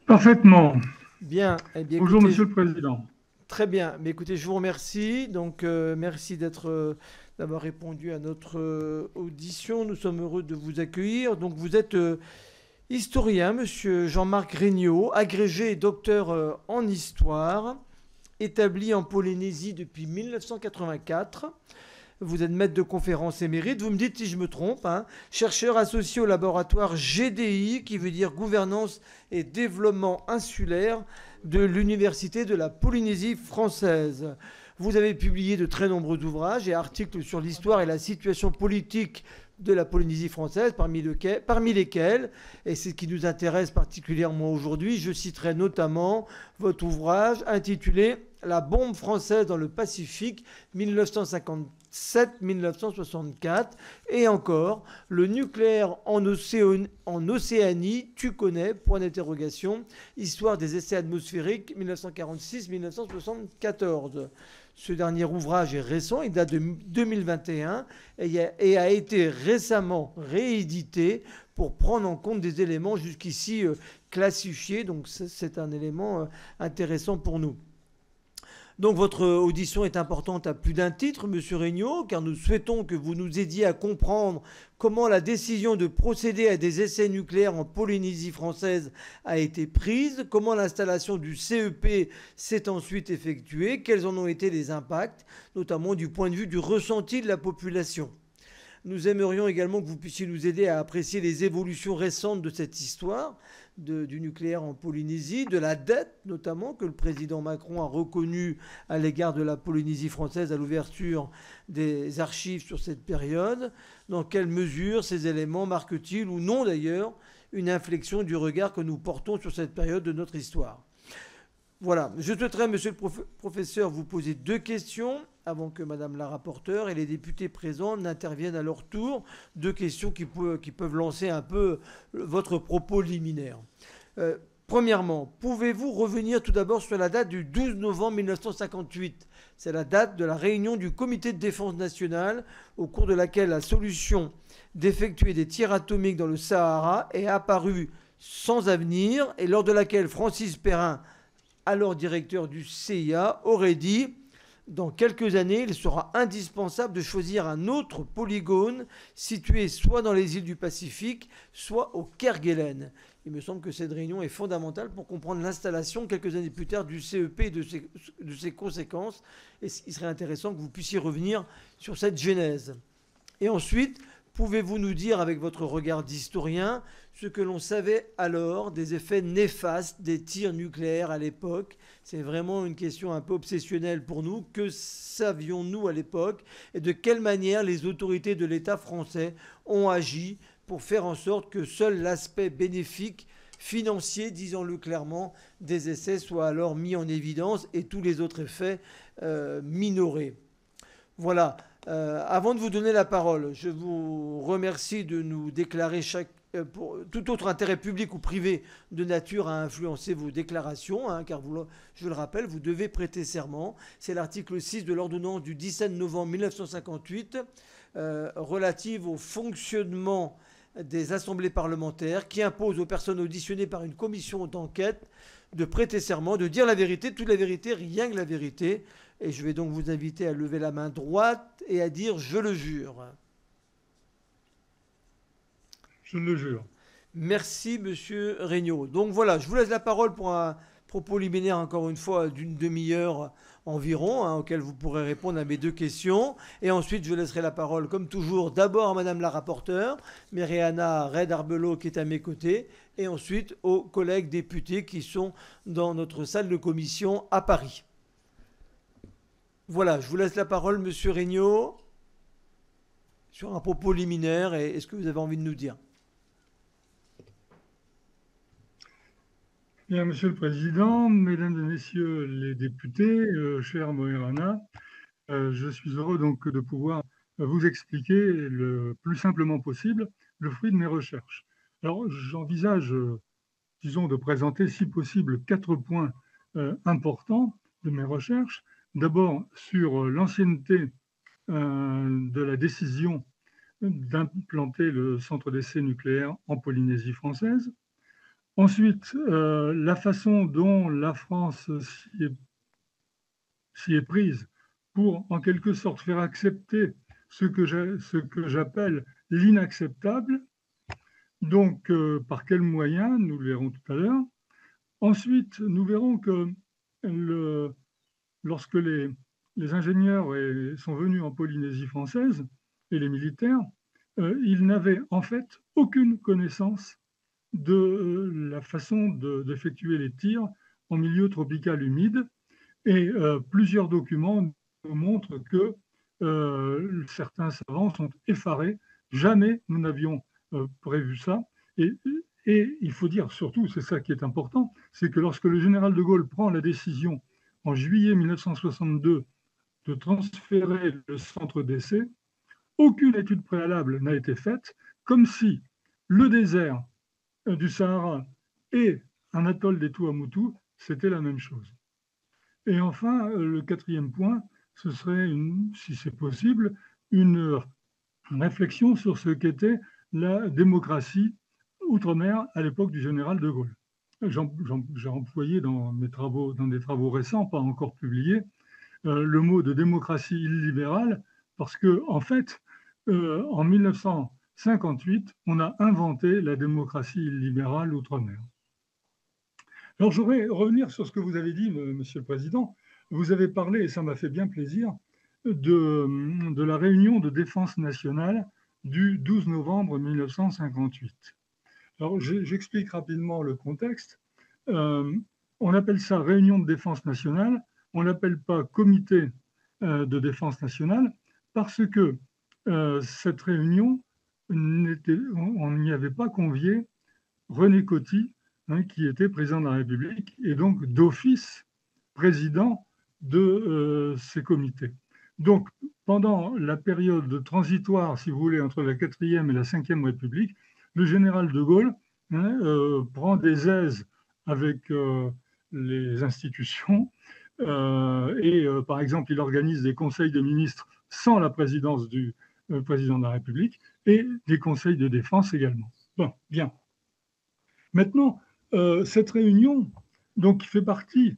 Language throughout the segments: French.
Parfaitement. Bien, eh bien Bonjour, écoutez, Monsieur le Président. très bien. Mais écoutez, je vous remercie. Donc, merci d'avoir répondu à notre audition. Nous sommes heureux de vous accueillir. Donc, vous êtes historien, monsieur Jean-Marc Regnault, agrégé et docteur en histoire, établi en Polynésie depuis 1984. Vous êtes maître de conférences émérite, vous me dites si je me trompe, hein. Chercheur associé au laboratoire GDI, qui veut dire Gouvernance et Développement Insulaire, de l'Université de la Polynésie française. Vous avez publié de très nombreux ouvrages et articles sur l'histoire et la situation politique de la Polynésie française, parmi lesquels, et c'est ce qui nous intéresse particulièrement aujourd'hui, je citerai notamment votre ouvrage intitulé La bombe française dans le Pacifique 1957-1964 et encore le nucléaire en Océanie, tu connais, point d'interrogation, histoire des essais atmosphériques 1946-1974. Ce dernier ouvrage est récent, il date de 2021 et a été récemment réédité pour prendre en compte des éléments jusqu'ici classifiés. Donc c'est un élément intéressant pour nous. Donc votre audition est importante à plus d'un titre, Monsieur Regnault, car nous souhaitons que vous nous aidiez à comprendre comment la décision de procéder à des essais nucléaires en Polynésie française a été prise, comment l'installation du CEP s'est ensuite effectuée, quels en ont été les impacts, notamment du point de vue du ressenti de la population. Nous aimerions également que vous puissiez nous aider à apprécier les évolutions récentes de cette histoire du nucléaire en Polynésie, de la dette notamment que le président Macron a reconnue à l'égard de la Polynésie française à l'ouverture des archives sur cette période. Dans quelle mesure ces éléments marquent-ils ou non d'ailleurs une inflexion du regard que nous portons sur cette période de notre histoire? Voilà, je souhaiterais, monsieur le professeur, vous poser deux questions avant que madame la rapporteure et les députés présents n'interviennent à leur tour. Deux questions qui peuvent lancer un peu votre propos liminaire. Premièrement, pouvez-vous revenir tout d'abord sur la date du 12 novembre 1958? C'est la date de la réunion du comité de défense nationale au cours de laquelle la solution d'effectuer des tirs atomiques dans le Sahara est apparue sans avenir et lors de laquelle Francis Perrin, alors directeur du CIA, aurait dit dans quelques années, il sera indispensable de choisir un autre polygone situé soit dans les îles du Pacifique, soit au Kerguelen. Il me semble que cette réunion est fondamentale pour comprendre l'installation quelques années plus tard du CEP et de ses conséquences. Et il serait intéressant que vous puissiez revenir sur cette genèse. Et ensuite, pouvez-vous nous dire, avec votre regard d'historien, ce que l'on savait alors des effets néfastes des tirs nucléaires à l'époque? C'est vraiment une question un peu obsessionnelle pour nous. Que savions-nous à l'époque et de quelle manière les autorités de l'État français ont agi pour faire en sorte que seul l'aspect bénéfique financier, disons-le clairement, des essais soit alors mis en évidence et tous les autres effets minorés? Voilà. Avant de vous donner la parole, je vous remercie de nous déclarer pour tout autre intérêt public ou privé de nature à influencer vos déclarations, hein, car je le rappelle, vous devez prêter serment. C'est l'article 6 de l'ordonnance du 17 novembre 1958 relative au fonctionnement des assemblées parlementaires qui impose aux personnes auditionnées par une commission d'enquête de prêter serment, de dire la vérité, toute la vérité, rien que la vérité. Et je vais donc vous inviter à lever la main droite et à dire je le jure. Je le jure. Merci, monsieur Regnault. Donc voilà, je vous laisse la parole pour un propos liminaire, encore une fois, d'une demi-heure environ, hein, auquel vous pourrez répondre à mes deux questions. Et ensuite, je laisserai la parole, comme toujours, d'abord à madame la rapporteure, Myriana Red-Arbelot, qui est à mes côtés, et ensuite aux collègues députés qui sont dans notre salle de commission à Paris. Voilà, je vous laisse la parole, monsieur Regnault, sur un propos liminaire. Et est-ce que vous avez envie de nous dire? Bien, Monsieur le Président, Mesdames et Messieurs les députés, chère Moirana, je suis heureux donc de pouvoir vous expliquer le plus simplement possible le fruit de mes recherches. Alors, j'envisage, disons, de présenter, si possible, 4 points importants de mes recherches. D'abord, sur l'ancienneté de la décision d'implanter le centre d'essai nucléaire en Polynésie française. Ensuite, la façon dont la France s'y est prise pour, en quelque sorte, faire accepter ce que j'appelle l'inacceptable. Donc, par quels moyens, nous le verrons tout à l'heure. Ensuite, nous verrons que lorsque les ingénieurs sont venus en Polynésie française et les militaires, ils n'avaient en fait aucune connaissance de la façon d'effectuer les tirs en milieu tropical humide. Et plusieurs documents nous montrent que certains savants sont effarés. Jamais nous n'avions prévu ça. Et, et il faut dire surtout, c'est ça qui est important, c'est que lorsque le général de Gaulle prend la décision en juillet 1962 de transférer le centre d'essai, aucune étude préalable n'a été faite, comme si le désert du Sahara et un atoll des Tuamotu, c'était la même chose. Et enfin, le quatrième point, ce serait, si c'est possible, une réflexion sur ce qu'était la démocratie outre-mer à l'époque du général de Gaulle. J'ai employé dans des travaux récents, pas encore publiés, le mot de démocratie illibérale, parce que en fait, en 1958, on a inventé la démocratie illibérale outre-mer. Alors, je voudrais revenir sur ce que vous avez dit, Monsieur le Président. Vous avez parlé, et ça m'a fait bien plaisir, de la réunion de défense nationale du 12 novembre 1958. Alors, j'explique rapidement le contexte. On appelle ça réunion de défense nationale, on ne l'appelle pas comité de défense nationale, parce que cette réunion, on n'y avait pas convié René Coty, qui était président de la République et donc d'office président de ces comités. Donc, pendant la période transitoire, si vous voulez, entre la 4e et la 5e République, le général de Gaulle prend des aises avec les institutions et, par exemple, il organise des conseils de ministres sans la présidence du président de la République et des conseils de défense également. Bon, bien. Maintenant, cette réunion donc, fait partie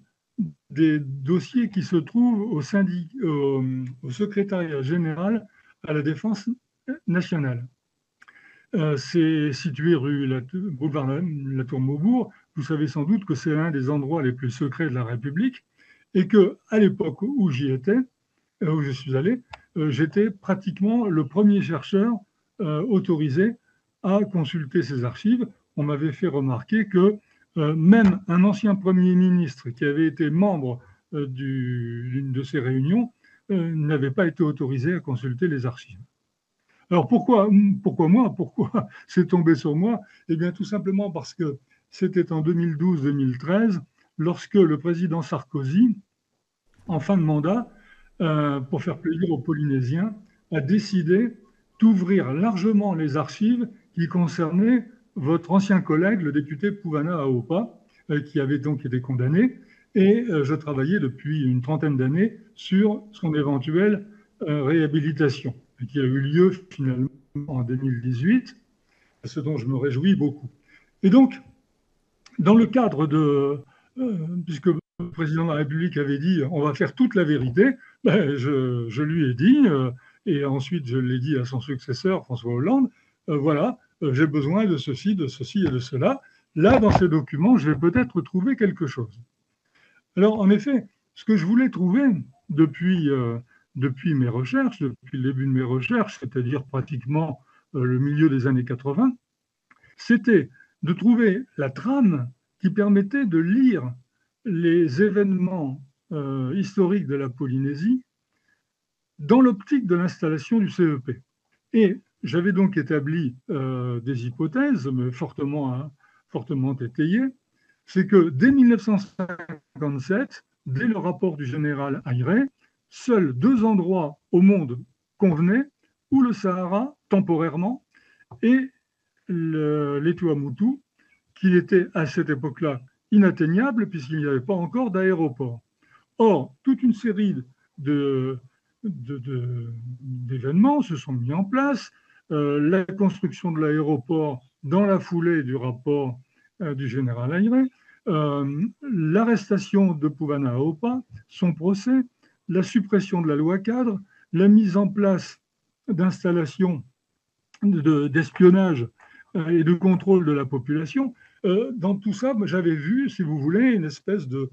des dossiers qui se trouvent au secrétariat général à la Défense nationale. C'est situé boulevard La Tour Maubourg. Vous savez sans doute que c'est l'un des endroits les plus secrets de la République et qu'à l'époque où j'y étais, où je suis allé, j'étais pratiquement le premier chercheur autorisé à consulter ces archives. On m'avait fait remarquer que même un ancien Premier ministre qui avait été membre d'une de ces réunions n'avait pas été autorisé à consulter les archives. Alors pourquoi moi? Pourquoi c'est tombé sur moi? Eh bien tout simplement parce que c'était en 2012-2013, lorsque le président Sarkozy, en fin de mandat, pour faire plaisir aux Polynésiens, a décidé d'ouvrir largement les archives qui concernaient votre ancien collègue, le député Pouvana Aopa, qui avait donc été condamné. Et je travaillais depuis une trentaine d'années sur son éventuelle réhabilitation, qui a eu lieu finalement en 2018, ce dont je me réjouis beaucoup. Et donc, dans le cadre de... puisque le président de la République avait dit on va faire toute la vérité, ben, je lui ai dit, et ensuite je l'ai dit à son successeur, François Hollande, voilà, j'ai besoin de ceci et de cela. Là, dans ces documents, je vais peut-être trouver quelque chose. Alors, en effet, ce que je voulais trouver depuis mes recherches, depuis le début de mes recherches, c'est-à-dire pratiquement le milieu des années 80, c'était de trouver la trame qui permettait de lire les événements historiques de la Polynésie dans l'optique de l'installation du CEP. Et j'avais donc établi des hypothèses, mais fortement étayées. C'est que dès 1957, dès le rapport du général Ayre, seuls 2 endroits au monde convenaient, où le Sahara, temporairement, et les Tuamotu, qui étaient à cette époque-là inatteignables puisqu'il n'y avait pas encore d'aéroport. Or, toute une série d'événements se sont mis en place. La construction de l'aéroport dans la foulée du rapport du général Ayré, l'arrestation de Puvanaopa, son procès, la suppression de la loi cadre, la mise en place d'installations d'espionnage et de contrôle de la population. Dans tout ça, j'avais vu, si vous voulez, une espèce de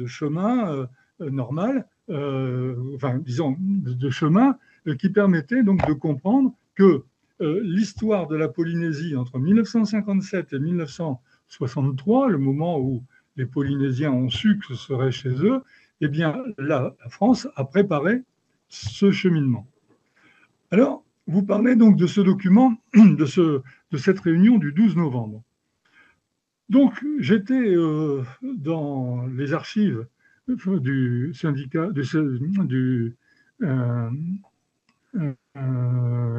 chemin normal, enfin, disons, de chemin qui permettait donc de comprendre que l'histoire de la Polynésie entre 1957 et 1963, le moment où les Polynésiens ont su que ce serait chez eux, eh bien, la France a préparé ce cheminement. Alors, vous parlez donc de ce document, de cette réunion du 12 novembre. Donc, j'étais dans les archives du syndicat,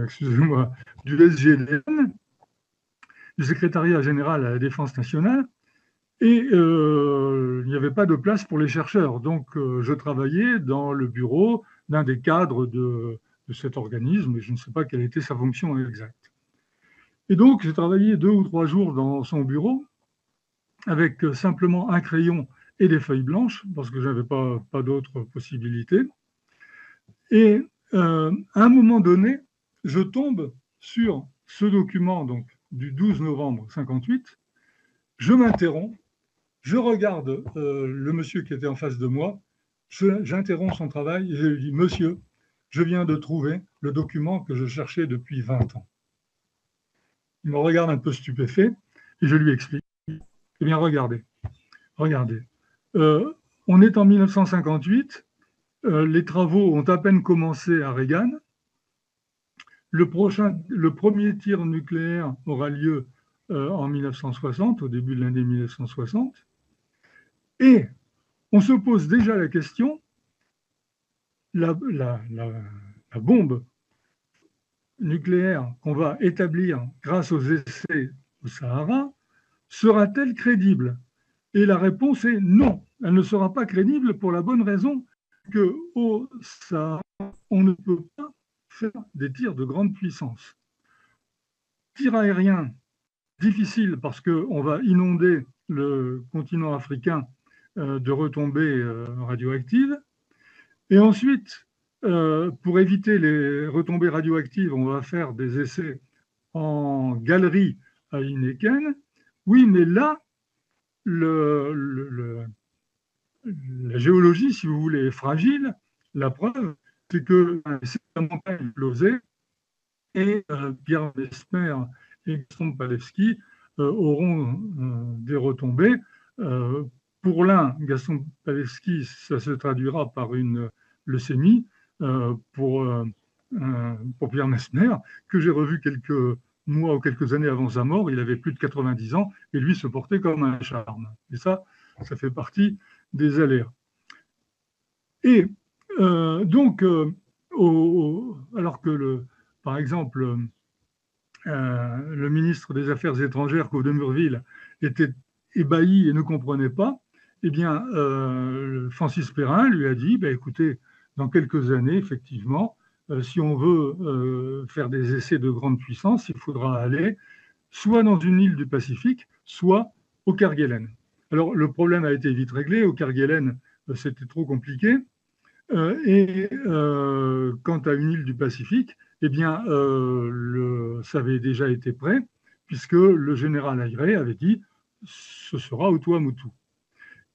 excusez-moi, du SGDN, du secrétariat général à la défense nationale, et il n'y avait pas de place pour les chercheurs. Donc, je travaillais dans le bureau d'un des cadres de cet organisme, et je ne sais pas quelle était sa fonction exacte. Et donc, j'ai travaillé 2 ou 3 jours dans son bureau, avec simplement un crayon et des feuilles blanches, parce que je n'avais pas d'autres possibilités. Et à un moment donné, je tombe sur ce document donc, du 12 novembre 58, je m'interromps, je regarde le monsieur qui était en face de moi, j'interromps son travail et je lui dis « Monsieur, je viens de trouver le document que je cherchais depuis 20 ans. » Il me regarde un peu stupéfait et je lui explique « Eh bien, regardez. On est en 1958, les travaux ont à peine commencé à Reagan. Le premier tir nucléaire aura lieu en 1960, au début de l'année 1960. Et on se pose déjà la question, la bombe nucléaire qu'on va établir grâce aux essais au Sahara sera-t-elle crédible ? Et la réponse est non, elle ne sera pas crédible pour la bonne raison qu'au Sahara, on ne peut pas faire des tirs de grande puissance. Tir aérien, difficile parce qu'on va inonder le continent africain de retombées radioactives. Et ensuite, pour éviter les retombées radioactives, on va faire des essais en galerie à Ineken. Oui, mais là, la géologie, si vous voulez, est fragile. La preuve, c'est que la montagne explosée et Pierre Mesmer et Gaston Palevski auront des retombées. Pour l'un, Gaston Palevski, ça se traduira par une leucémie. Pour Pierre Mesmer, que j'ai revu quelques mois ou quelques années avant sa mort, il avait plus de 90 ans et lui se portait comme un charme. Et ça fait partie des aléas. Et donc, alors que par exemple, le ministre des Affaires étrangères, Claude de Murville, était ébahi et ne comprenait pas, eh bien, Francis Perrin lui a dit, écoutez, dans quelques années, effectivement, si on veut faire des essais de grande puissance, il faudra aller soit dans une île du Pacifique, soit au Kerguelen. Alors, le problème a été vite réglé. Au Kerguelen, c'était trop compliqué. Et quant à une île du Pacifique, eh bien, ça avait déjà été prêt, puisque le général Ayré avait dit « ce sera au Tuamotu ».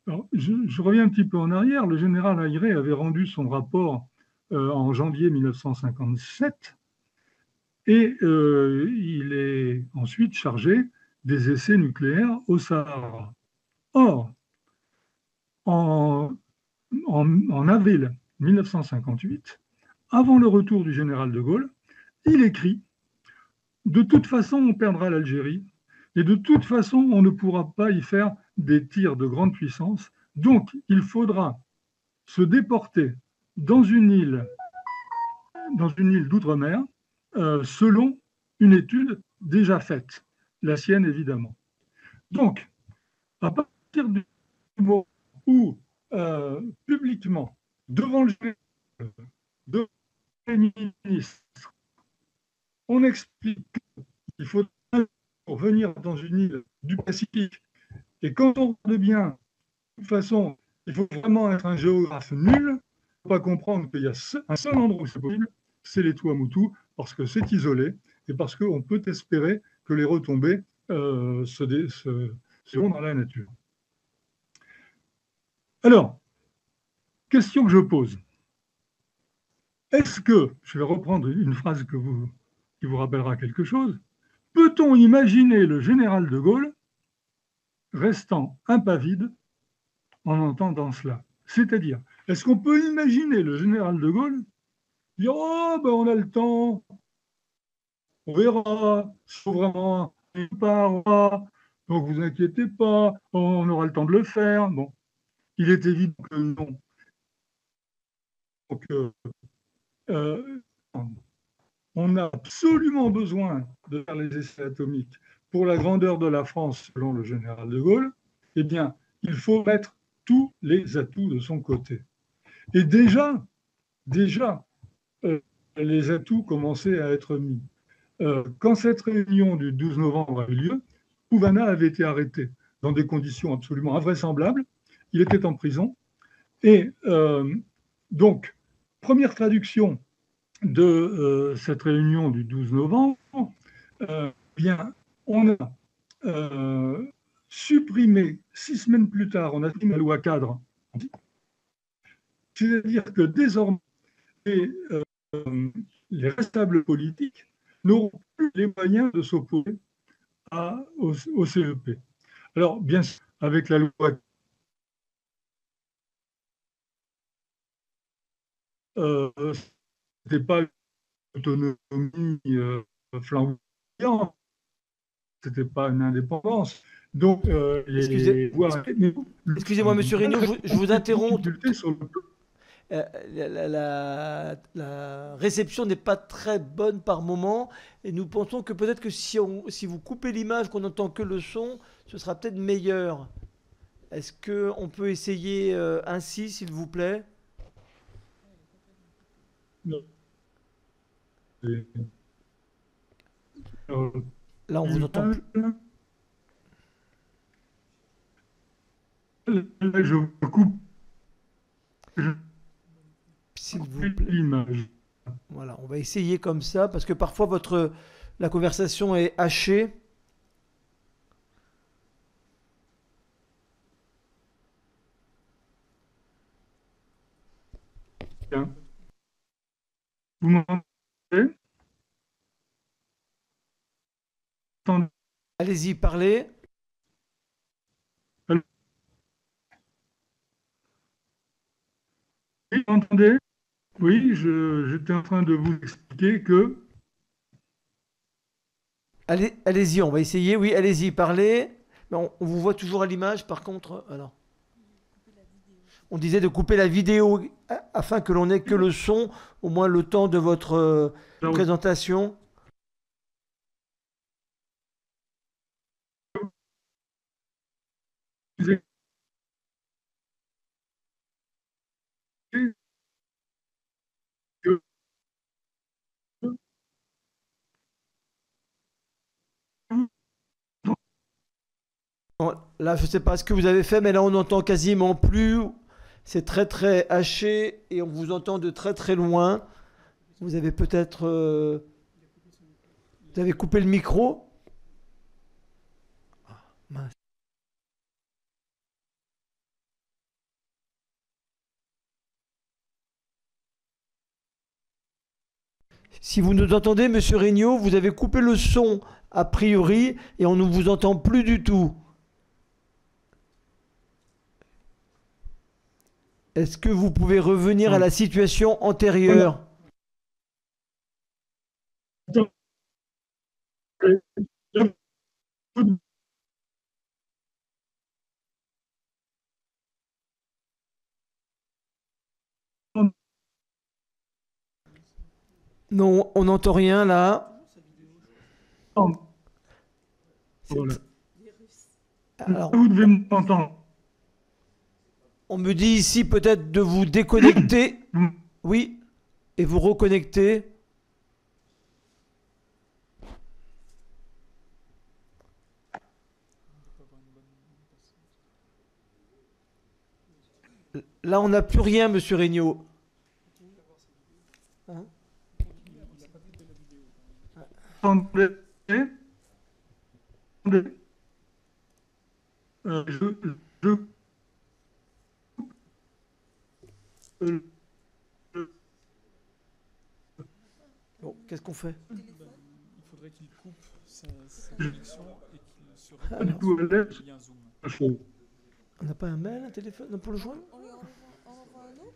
Alors, je reviens un petit peu en arrière. Le général Ayré avait rendu son rapport en janvier 1957 et il est ensuite chargé des essais nucléaires au Sahara. Or, en avril 1958, avant le retour du général de Gaulle, il écrit « De toute façon, on perdra l'Algérie et de toute façon, on ne pourra pas y faire des tirs de grande puissance. Donc, il faudra se déporter dans une île d'outre-mer selon une étude déjà faite, la sienne évidemment. » Donc, à partir du moment où publiquement, devant le ministre, on explique qu'il faut pour venir dans une île du Pacifique. Et quand on regarde bien, de toute façon, il faut vraiment être un géographe nul. Il ne faut pas comprendre qu'il y a un seul endroit où c'est possible, c'est les Tuamotu, parce que c'est isolé et parce qu'on peut espérer que les retombées se font dans la nature. Alors, question que je pose. Est-ce que, je vais reprendre une phrase qui vous rappellera quelque chose, peut-on imaginer le général de Gaulle restant impavide en entendant cela? C'est-à-dire, est-ce qu'on peut imaginer le général de Gaulle dire « Oh, ben on a le temps, on verra, il faut vraiment une part, donc vous inquiétez pas, on aura le temps de le faire. » Bon, il est évident que non. Donc, euh, on a absolument besoin de faire les essais atomiques pour la grandeur de la France, selon le général de Gaulle. Eh bien, il faut mettre tous les atouts de son côté. Et déjà, les atouts commençaient à être mis. Quand cette réunion du 12 novembre a eu lieu, Pouvana avait été arrêté dans des conditions absolument invraisemblables. Il était en prison. Et donc, première traduction de cette réunion du 12 novembre, bien, on a supprimé, 6 semaines plus tard, on a supprimé la loi cadre. C'est-à-dire que désormais, les responsables politiques n'auront plus les moyens de s'opposer au CEP. Alors, bien sûr, avec la loi, ce n'était pas une autonomie flamboyante, ce n'était pas une indépendance. Donc, Excusez-moi, monsieur Regnault, je vous interromps. Euh, La réception n'est pas très bonne par moment et nous pensons que peut-être que si vous coupez l'image, qu'on n'entend que le son, ce sera peut-être meilleur. Est-ce qu'on peut essayer ainsi, s'il vous plaît? Non. Là, on vous entend plus. Je vous coupe. S'il vous plaît. L'image. Voilà, on va essayer comme ça parce que parfois la conversation est hachée. Bien. Vous m'entendez? Allez-y, parlez. Oui, vous m'entendez? Oui, j'étais en train de vous expliquer que... Allez-y, on va essayer. Oui, allez-y, parlez. Mais on vous voit toujours à l'image, par contre. Alors. On disait de couper la vidéo afin que l'on n'ait que le son, au moins le temps de votre présentation. Bon, là, je ne sais pas ce que vous avez fait, mais là, on n'entend quasiment plus. C'est très, très haché et on vous entend de très, très loin. Vous avez peut-être... Vous avez coupé le micro? Ah, mince. Si vous nous entendez, monsieur Regnault, vous avez coupé le son a priori et on ne vous entend plus du tout. Est-ce que vous pouvez revenir à la situation antérieure? Non, on n'entend rien là. Voilà. Alors, Vous devez m'entendre. on me dit ici peut-être de vous déconnecter. Oui, et vous reconnecter. Là, on n'a plus rien, monsieur Regnault. Hein. Attendez, attendez, euh, je, je, euh, Bon, qu'est-ce qu'on fait? Il faudrait qu'il coupe sa je, connexion et qu'il se pas du reconnecte tout sur à l'aise. le lien Zoom. On n'a pas un mail, un téléphone pour le joindre? On envoie un autre.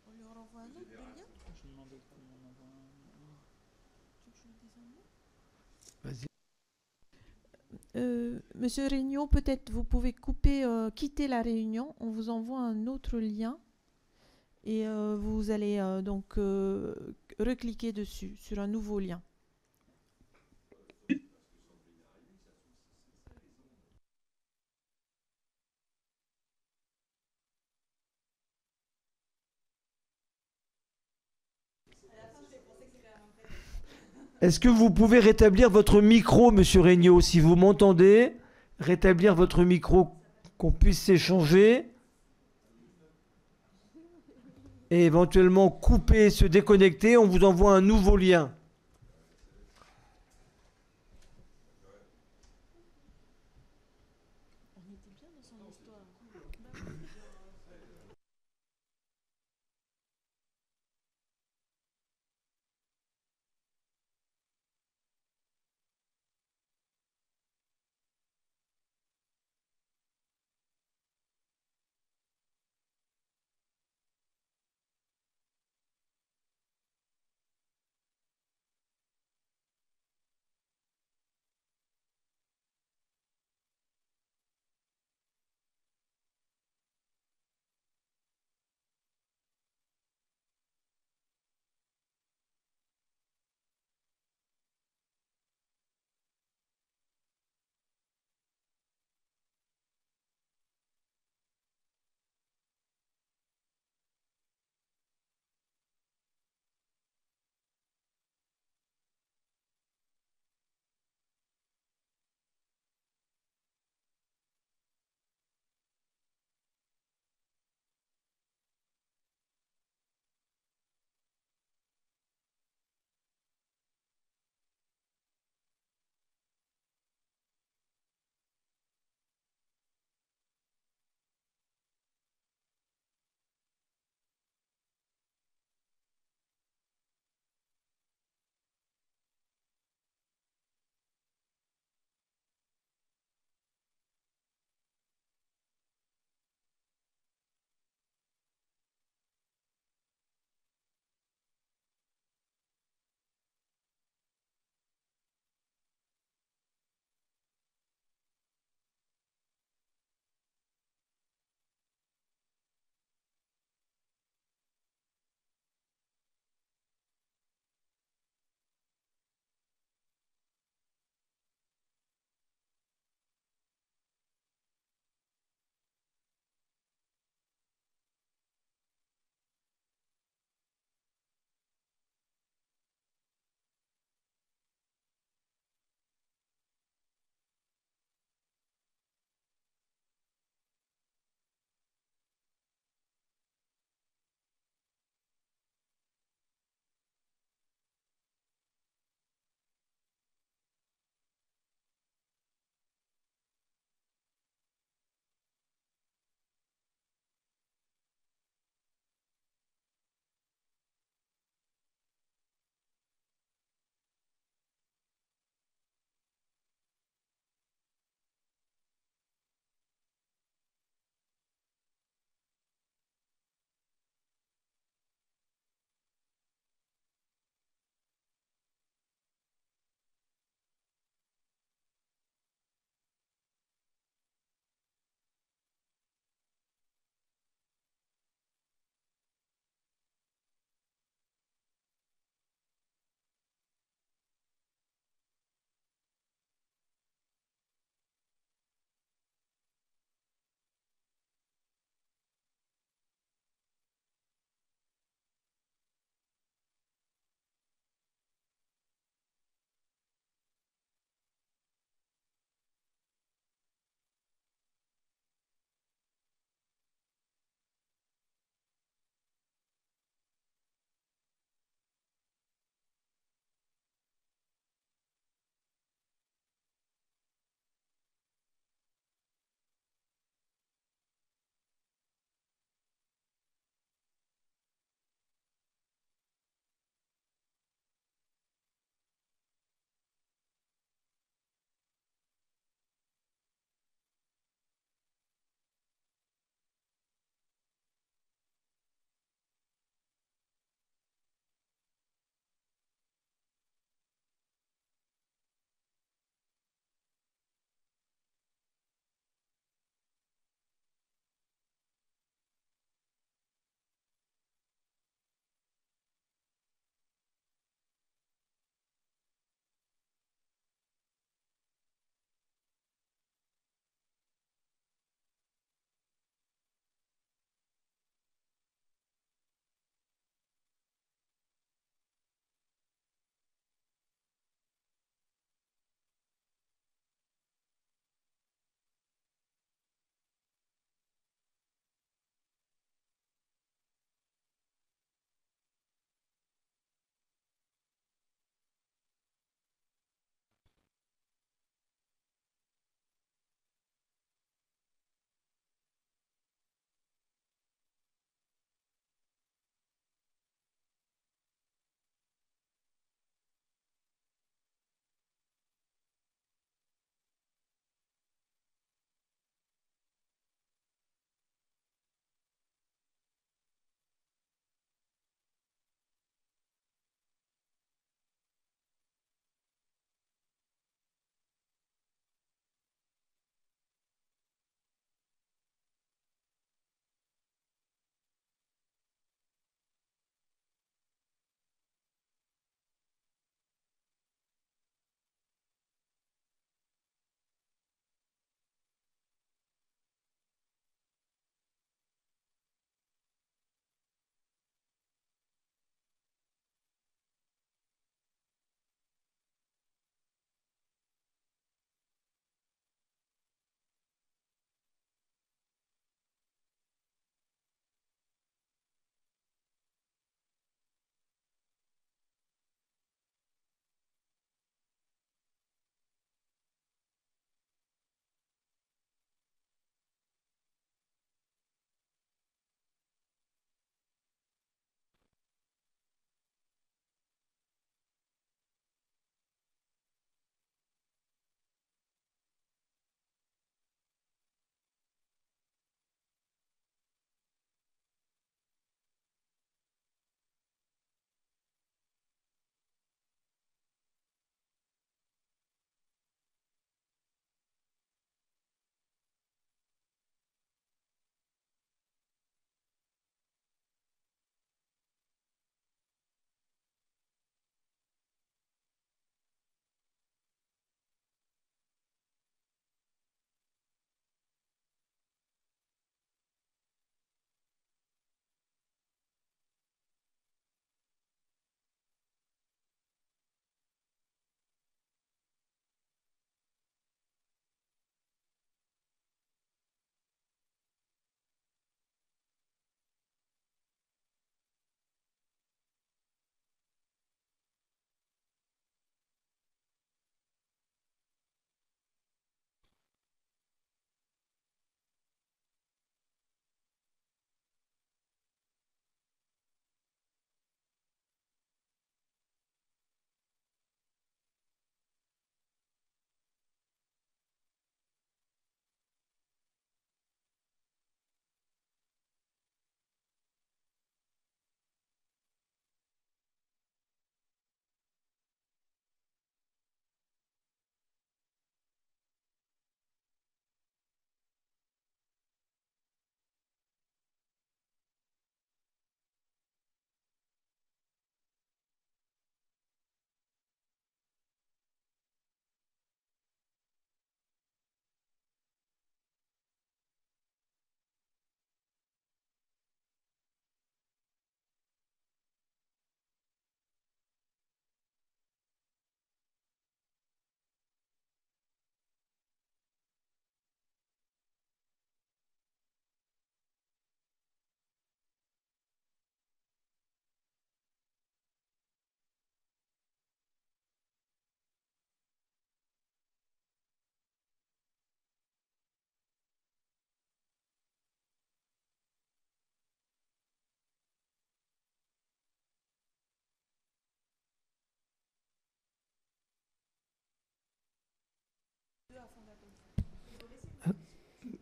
On lui renvoie un autre de lien. Je demandais comment on envoie un. Tu veux que je lui dise un mot? Vas-y. Monsieur Réunion, peut-être vous pouvez couper, quitter la réunion. On vous envoie un autre lien et vous allez donc recliquer dessus, sur un nouveau lien. Est-ce que vous pouvez rétablir votre micro, monsieur Regnault, si vous m'entendez? Rétablir votre micro, qu'on puisse s'échanger. Et éventuellement couper, se déconnecter. On vous envoie un nouveau lien. On était bien dans son histoire.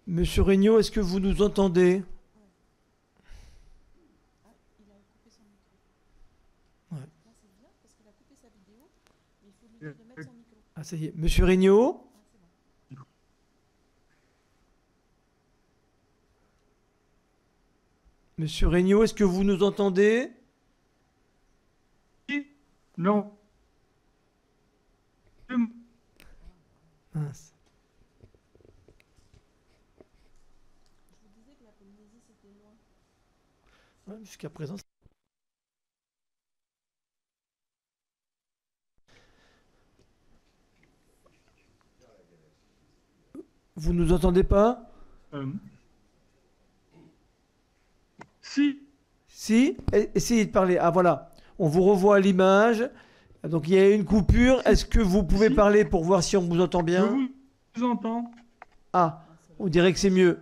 Monsieur Regnault, est-ce que vous nous entendez? Ouais. Ah, ça y est. Monsieur Regnault? Monsieur Regnault, est-ce que vous nous entendez? Non. Mince. Ouais, jusqu'à présent. Vous nous entendez pas? Si. Si? Essayez de parler. Ah voilà, on vous revoit à l'image. Donc il y a une coupure. Est-ce que vous pouvez Si. parler pour voir si on vous entend Je bien? vous entends. Ah, on dirait que c'est mieux.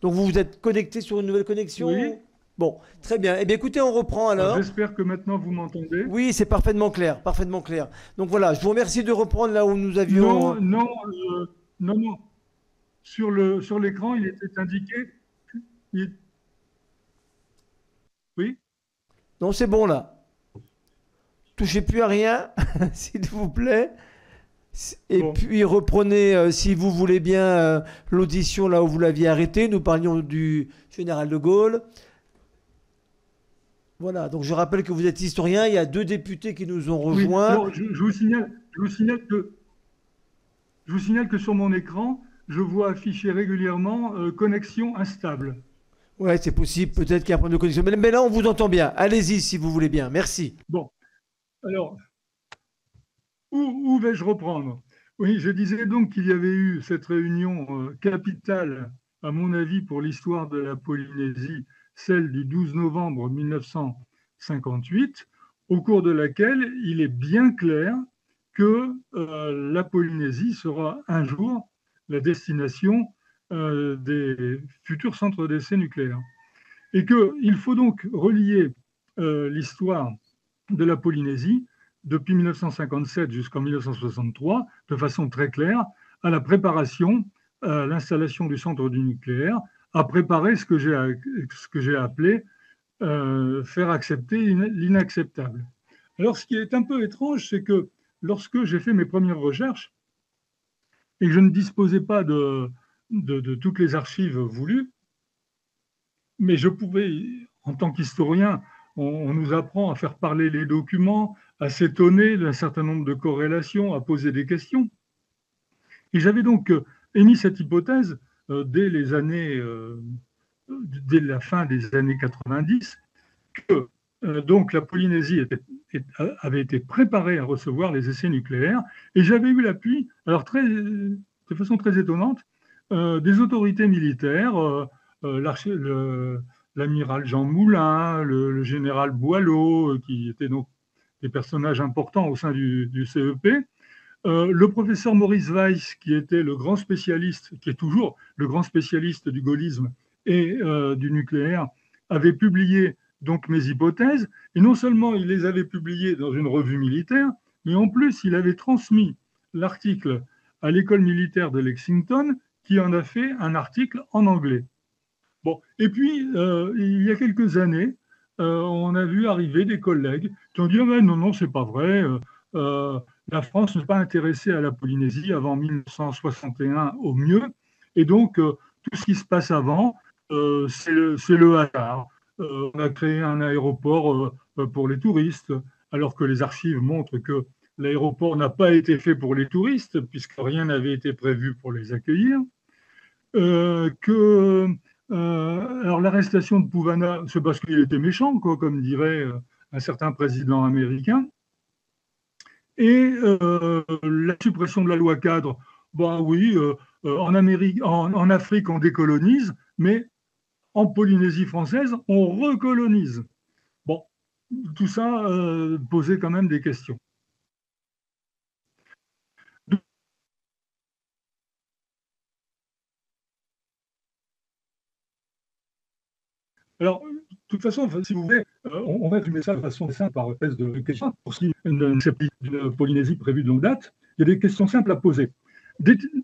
Donc vous vous êtes connecté sur une nouvelle connexion? Oui. Bon, très bien. Eh bien écoutez, on reprend alors. J'espère que maintenant vous m'entendez. Oui, c'est parfaitement clair, parfaitement clair. Donc voilà, je vous remercie de reprendre là où nous avions... Non. Sur l'écran, il était indiqué. il- Oui. Non, c'est bon là. Touchez plus à rien, s'il vous plaît. Et Bon. puis reprenez, si vous voulez bien, l'audition là où vous l'aviez arrêté. Nous parlions du général de Gaulle. Voilà, donc je rappelle que vous êtes historien. Il y a 2 députés qui nous ont Oui. rejoints. Alors, je vous signale que sur mon écran, je vois afficher régulièrement connexion instable. Ouais, c'est possible. Peut-être qu'il y a un problème de connexion. Mais là, on vous entend bien. Allez-y si vous voulez bien. Merci. Bon. Alors, où vais-je reprendre? Oui, je disais donc qu'il y avait eu cette réunion capitale, à mon avis, pour l'histoire de la Polynésie, celle du 12 novembre 1958, au cours de laquelle il est bien clair que la Polynésie sera un jour la destination des futurs centres d'essais nucléaires. Et qu'il faut donc relier l'histoire de la Polynésie depuis 1957 jusqu'en 1963 de façon très claire à la préparation, à l'installation du centre du nucléaire, à préparer ce que j'ai appelé faire accepter l'inacceptable. Alors, ce qui est un peu étrange, c'est que lorsque j'ai fait mes premières recherches et que je ne disposais pas de toutes les archives voulues, mais je pouvais, en tant qu'historien, on nous apprend à faire parler les documents, à s'étonner d'un certain nombre de corrélations, à poser des questions. Et j'avais donc émis cette hypothèse dès la fin des années 90, que donc la Polynésie avait été préparée à recevoir les essais nucléaires, et j'avais eu l'appui, alors de façon très étonnante, des autorités militaires, l'amiral Jean Moulin, le général Boileau, qui étaient donc des personnages importants au sein du CEP, le professeur Maurice Weiss, qui était le grand spécialiste, qui est toujours le grand spécialiste du gaullisme et du nucléaire, avait publié donc mes hypothèses, et non seulement il les avait publiées dans une revue militaire, mais en plus il avait transmis l'article à l'école militaire de Lexington, qui en a fait un article en anglais. Bon, et puis il y a quelques années, on a vu arriver des collègues qui ont dit: ah ben non, c'est pas vrai. La France n'est pas intéressée à la Polynésie avant 1961 au mieux, et donc tout ce qui se passe avant, c'est le hasard. On a créé un aéroport pour les touristes, alors que les archives montrent que l'aéroport n'a pas été fait pour les touristes, puisque rien n'avait été prévu pour les accueillir. Alors l'arrestation de Pouvana, c'est parce qu'il était méchant, quoi, comme dirait un certain président américain. Et la suppression de la loi cadre, bah oui, en Afrique on décolonise, mais en Polynésie française on recolonise. Bon, tout ça posait quand même des questions. Alors, de toute façon, si vous voulez, on va résumer ça de façon simple par espèce de questions. Pour ce qui est d'une Polynésie prévue de longue date, il y a des questions simples à poser.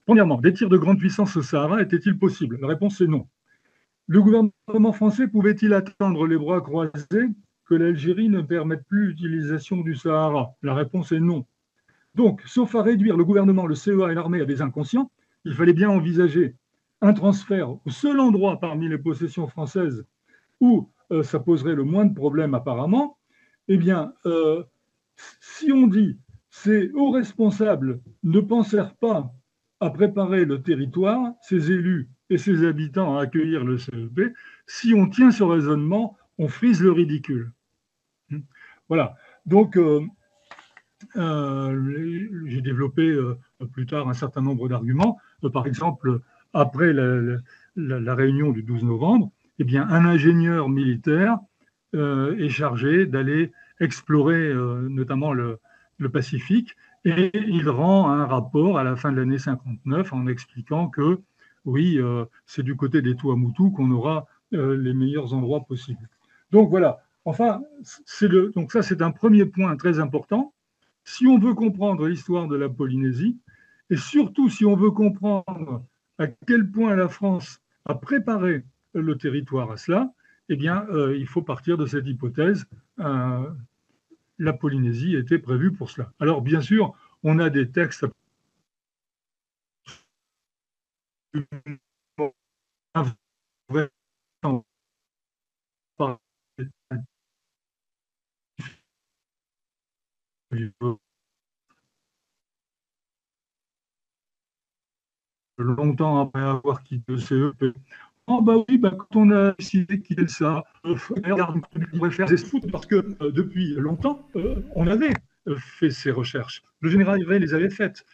Premièrement, des tirs de grande puissance au Sahara étaient-ils possibles? La réponse est non. Le gouvernement français pouvait-il attendre les bras croisés que l'Algérie ne permette plus l'utilisation du Sahara? La réponse est non. Donc, sauf à réduire le gouvernement, le CEA et l'armée à des inconscients, il fallait bien envisager un transfert au seul endroit parmi les possessions françaises où ça poserait le moins de problèmes apparemment. Eh bien, si on dit ces hauts responsables ne pensèrent pas à préparer le territoire, ses élus et ses habitants à accueillir le CEP, si on tient ce raisonnement, on frise le ridicule. Voilà. Donc, j'ai développé plus tard un certain nombre d'arguments. Par exemple, après la réunion du 12 novembre, eh bien, un ingénieur militaire est chargé d'aller explorer notamment le Pacifique, et il rend un rapport à la fin de l'année 59 en expliquant que oui, c'est du côté des Tuamotu qu'on aura les meilleurs endroits possibles. Donc voilà, enfin, donc ça c'est un premier point très important. Si on veut comprendre l'histoire de la Polynésie, et surtout si on veut comprendre à quel point la France a préparé le territoire à cela, eh bien, il faut partir de cette hypothèse. La Polynésie était prévue pour cela. Alors, bien sûr, on a des textes longtemps après avoir quitté le CEP. Oh bah oui, bah, quand on a décidé de quitter ça, regarde, on pourrait faire des scouts parce que depuis longtemps, on avait fait ces recherches. Le général Ray les avait faites.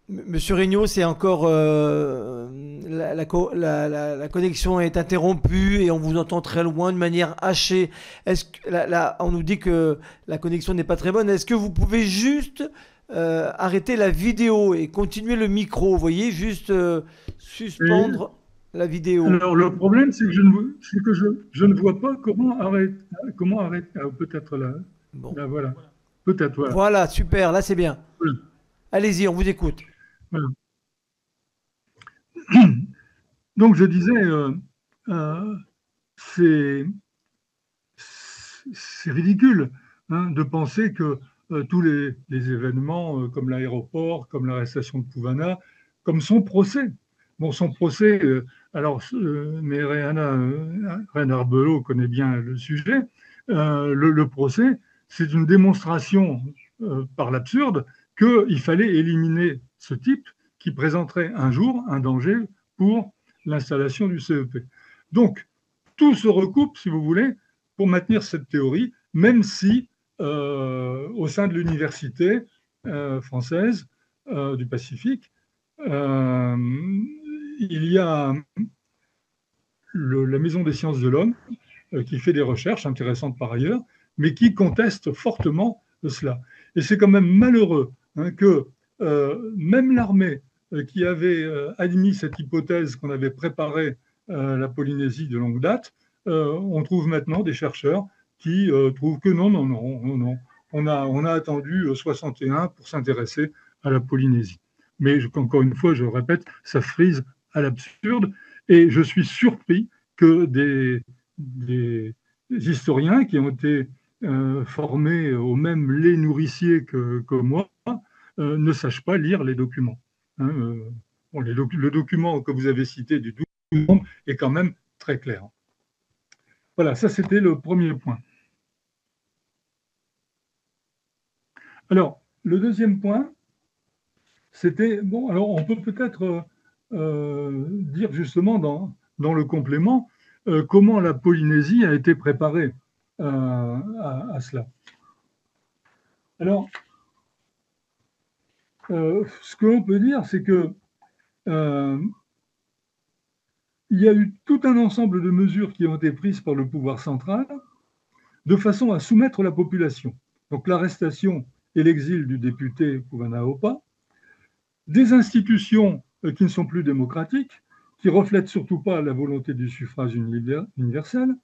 Monsieur Regnault, c'est encore la connexion est interrompue et on vous entend très loin de manière hachée. Est-ce que on nous dit que la connexion n'est pas très bonne. Est-ce que vous pouvez juste arrêter la vidéo et continuer le micro? Vous voyez, juste suspendre la vidéo. Alors le problème, c'est que je ne vois pas comment arrêter. Peut-être là. Bon. Là, voilà. Peut-être, voilà. Voilà, super, là c'est bien. Voilà. Allez-y, on vous écoute. Voilà. Donc je disais, c'est ridicule de penser que tous les événements comme l'aéroport, comme l'arrestation de Pouvana, comme son procès. Bon, son procès, mais Reinhard Belot connaît bien le sujet. Le procès, c'est une démonstration par l'absurde qu'il fallait éliminer ce type qui présenterait un jour un danger pour l'installation du CEP. Donc, tout se recoupe, si vous voulez, pour maintenir cette théorie, même si au sein de l'université française du Pacifique, il y a la Maison des sciences de l'homme qui fait des recherches intéressantes par ailleurs, mais qui conteste fortement cela. Et c'est quand même malheureux que même l'armée qui avait admis cette hypothèse qu'on avait préparée la Polynésie de longue date, on trouve maintenant des chercheurs qui trouvent que non. On a attendu 61 pour s'intéresser à la Polynésie. Mais encore une fois, je répète, ça frise à l'absurde. Et je suis surpris que des historiens qui ont été formés au même lait nourricier que moi ne sachent pas lire les documents. Le document que vous avez cité du 12 novembre est quand même très clair. Voilà, ça c'était le premier point. Alors, le deuxième point, c'était, bon, alors on peut peut-être dire justement dans le complément comment la Polynésie a été préparée à cela. Alors, ce que l'on peut dire, c'est que il y a eu tout un ensemble de mesures qui ont été prises par le pouvoir central de façon à soumettre la population. Donc l'arrestation et l'exil du député Pouvana Opa, des institutions qui ne sont plus démocratiques, qui ne reflètent surtout pas la volonté du suffrage universel.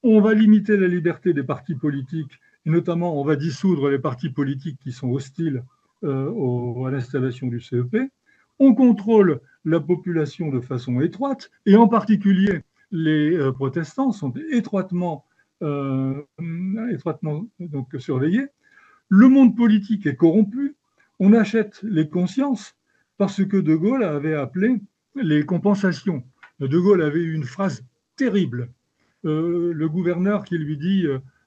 On va limiter la liberté des partis politiques et notamment on va dissoudre les partis politiques qui sont hostiles à l'installation du CEP. On contrôle la population de façon étroite, et en particulier les protestants sont étroitement donc, surveillés. Le monde politique est corrompu. On achète les consciences parce que De Gaulle avait appelé les compensations. De Gaulle avait eu une phrase terrible. Le gouverneur qui lui dit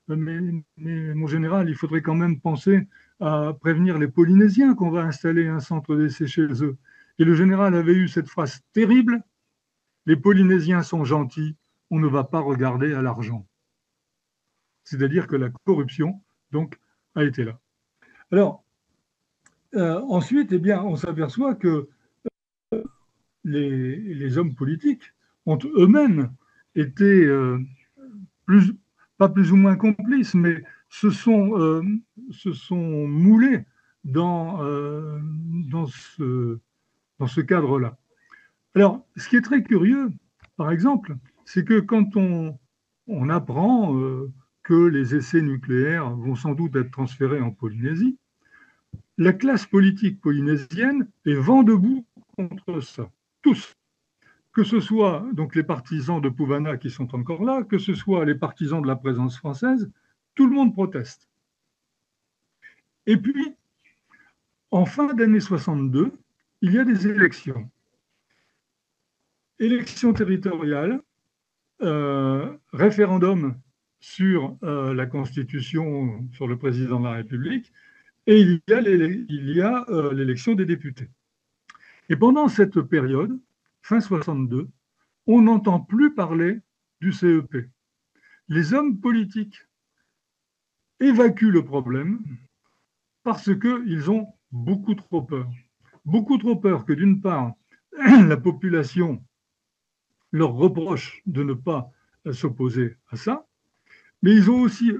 mais mon général, il faudrait quand même penser à prévenir les Polynésiens qu'on va installer un centre d'essai chez eux. Et le général avait eu cette phrase terrible: les Polynésiens sont gentils, on ne va pas regarder à l'argent. C'est-à-dire que la corruption, donc, a été là. Alors, ensuite, eh bien, on s'aperçoit que les hommes politiques ont eux-mêmes été pas plus ou moins complices, mais se sont moulés dans ce cadre-là. Alors, ce qui est très curieux, par exemple, c'est que quand on apprend que les essais nucléaires vont sans doute être transférés en Polynésie, la classe politique polynésienne est vent debout contre ça. Tous. Que ce soit donc les partisans de Pouvana qui sont encore là, que ce soit les partisans de la présence française, tout le monde proteste. Et puis, en fin d'année 62, il y a des élections. Élections territoriales, référendum sur la Constitution, sur le président de la République, et il y a l'élection des députés. Et pendant cette période, fin 62, on n'entend plus parler du CEP. Les hommes politiques évacuent le problème parce qu'ils ont beaucoup trop peur. Beaucoup trop peur que, d'une part, la population leur reproche de ne pas s'opposer à ça, mais ils ont aussi,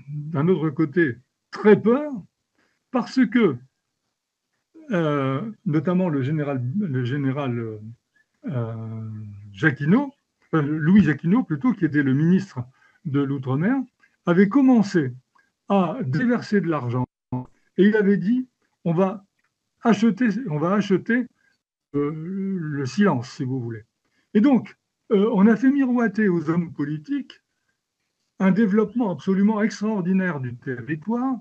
d'un autre côté, très peur parce que, notamment le général Jacquinot, Louis Jacquinot plutôt, qui était le ministre de l'Outre-mer, avait commencé à déverser de l'argent et il avait dit on va acheter le silence, si vous voulez. Et donc, on a fait miroiter aux hommes politiques un développement absolument extraordinaire du territoire.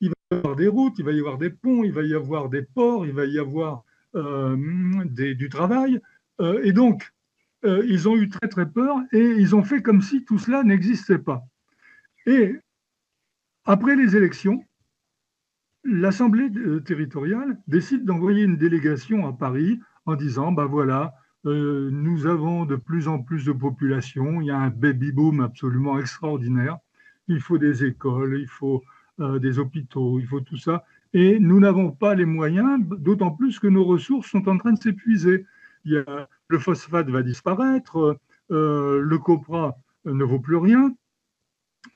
Il va y avoir des routes, il va y avoir des ponts, il va y avoir des ports, il va y avoir du travail. Et donc, ils ont eu très très peur et ils ont fait comme si tout cela n'existait pas. Et après les élections, l'Assemblée territoriale décide d'envoyer une délégation à Paris en disant, ben voilà, nous avons de plus en plus de population, il y a un baby-boom absolument extraordinaire, il faut des écoles, il faut des hôpitaux, il faut tout ça, et nous n'avons pas les moyens, d'autant plus que nos ressources sont en train de s'épuiser. Le phosphate va disparaître, le copra ne vaut plus rien,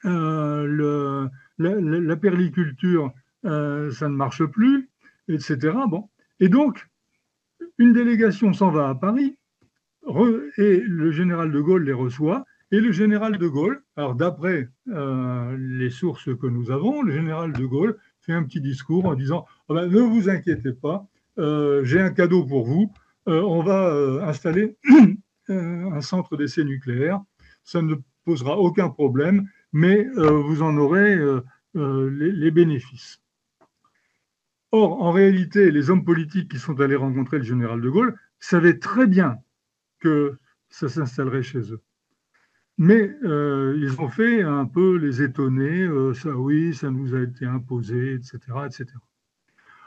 la perliculture, ça ne marche plus, etc. Bon. Et donc, une délégation s'en va à Paris, et le général de Gaulle les reçoit, et le général de Gaulle, alors d'après les sources que nous avons, le général de Gaulle fait un petit discours en disant oh ben, ne vous inquiétez pas, j'ai un cadeau pour vous, on va installer un centre d'essai nucléaire, ça ne posera aucun problème, mais vous en aurez les bénéfices. Or, en réalité, les hommes politiques qui sont allés rencontrer le général de Gaulle savaient très bien que ça s'installerait chez eux. Mais ils ont fait un peu les étonner, ça oui, ça nous a été imposé, etc., etc.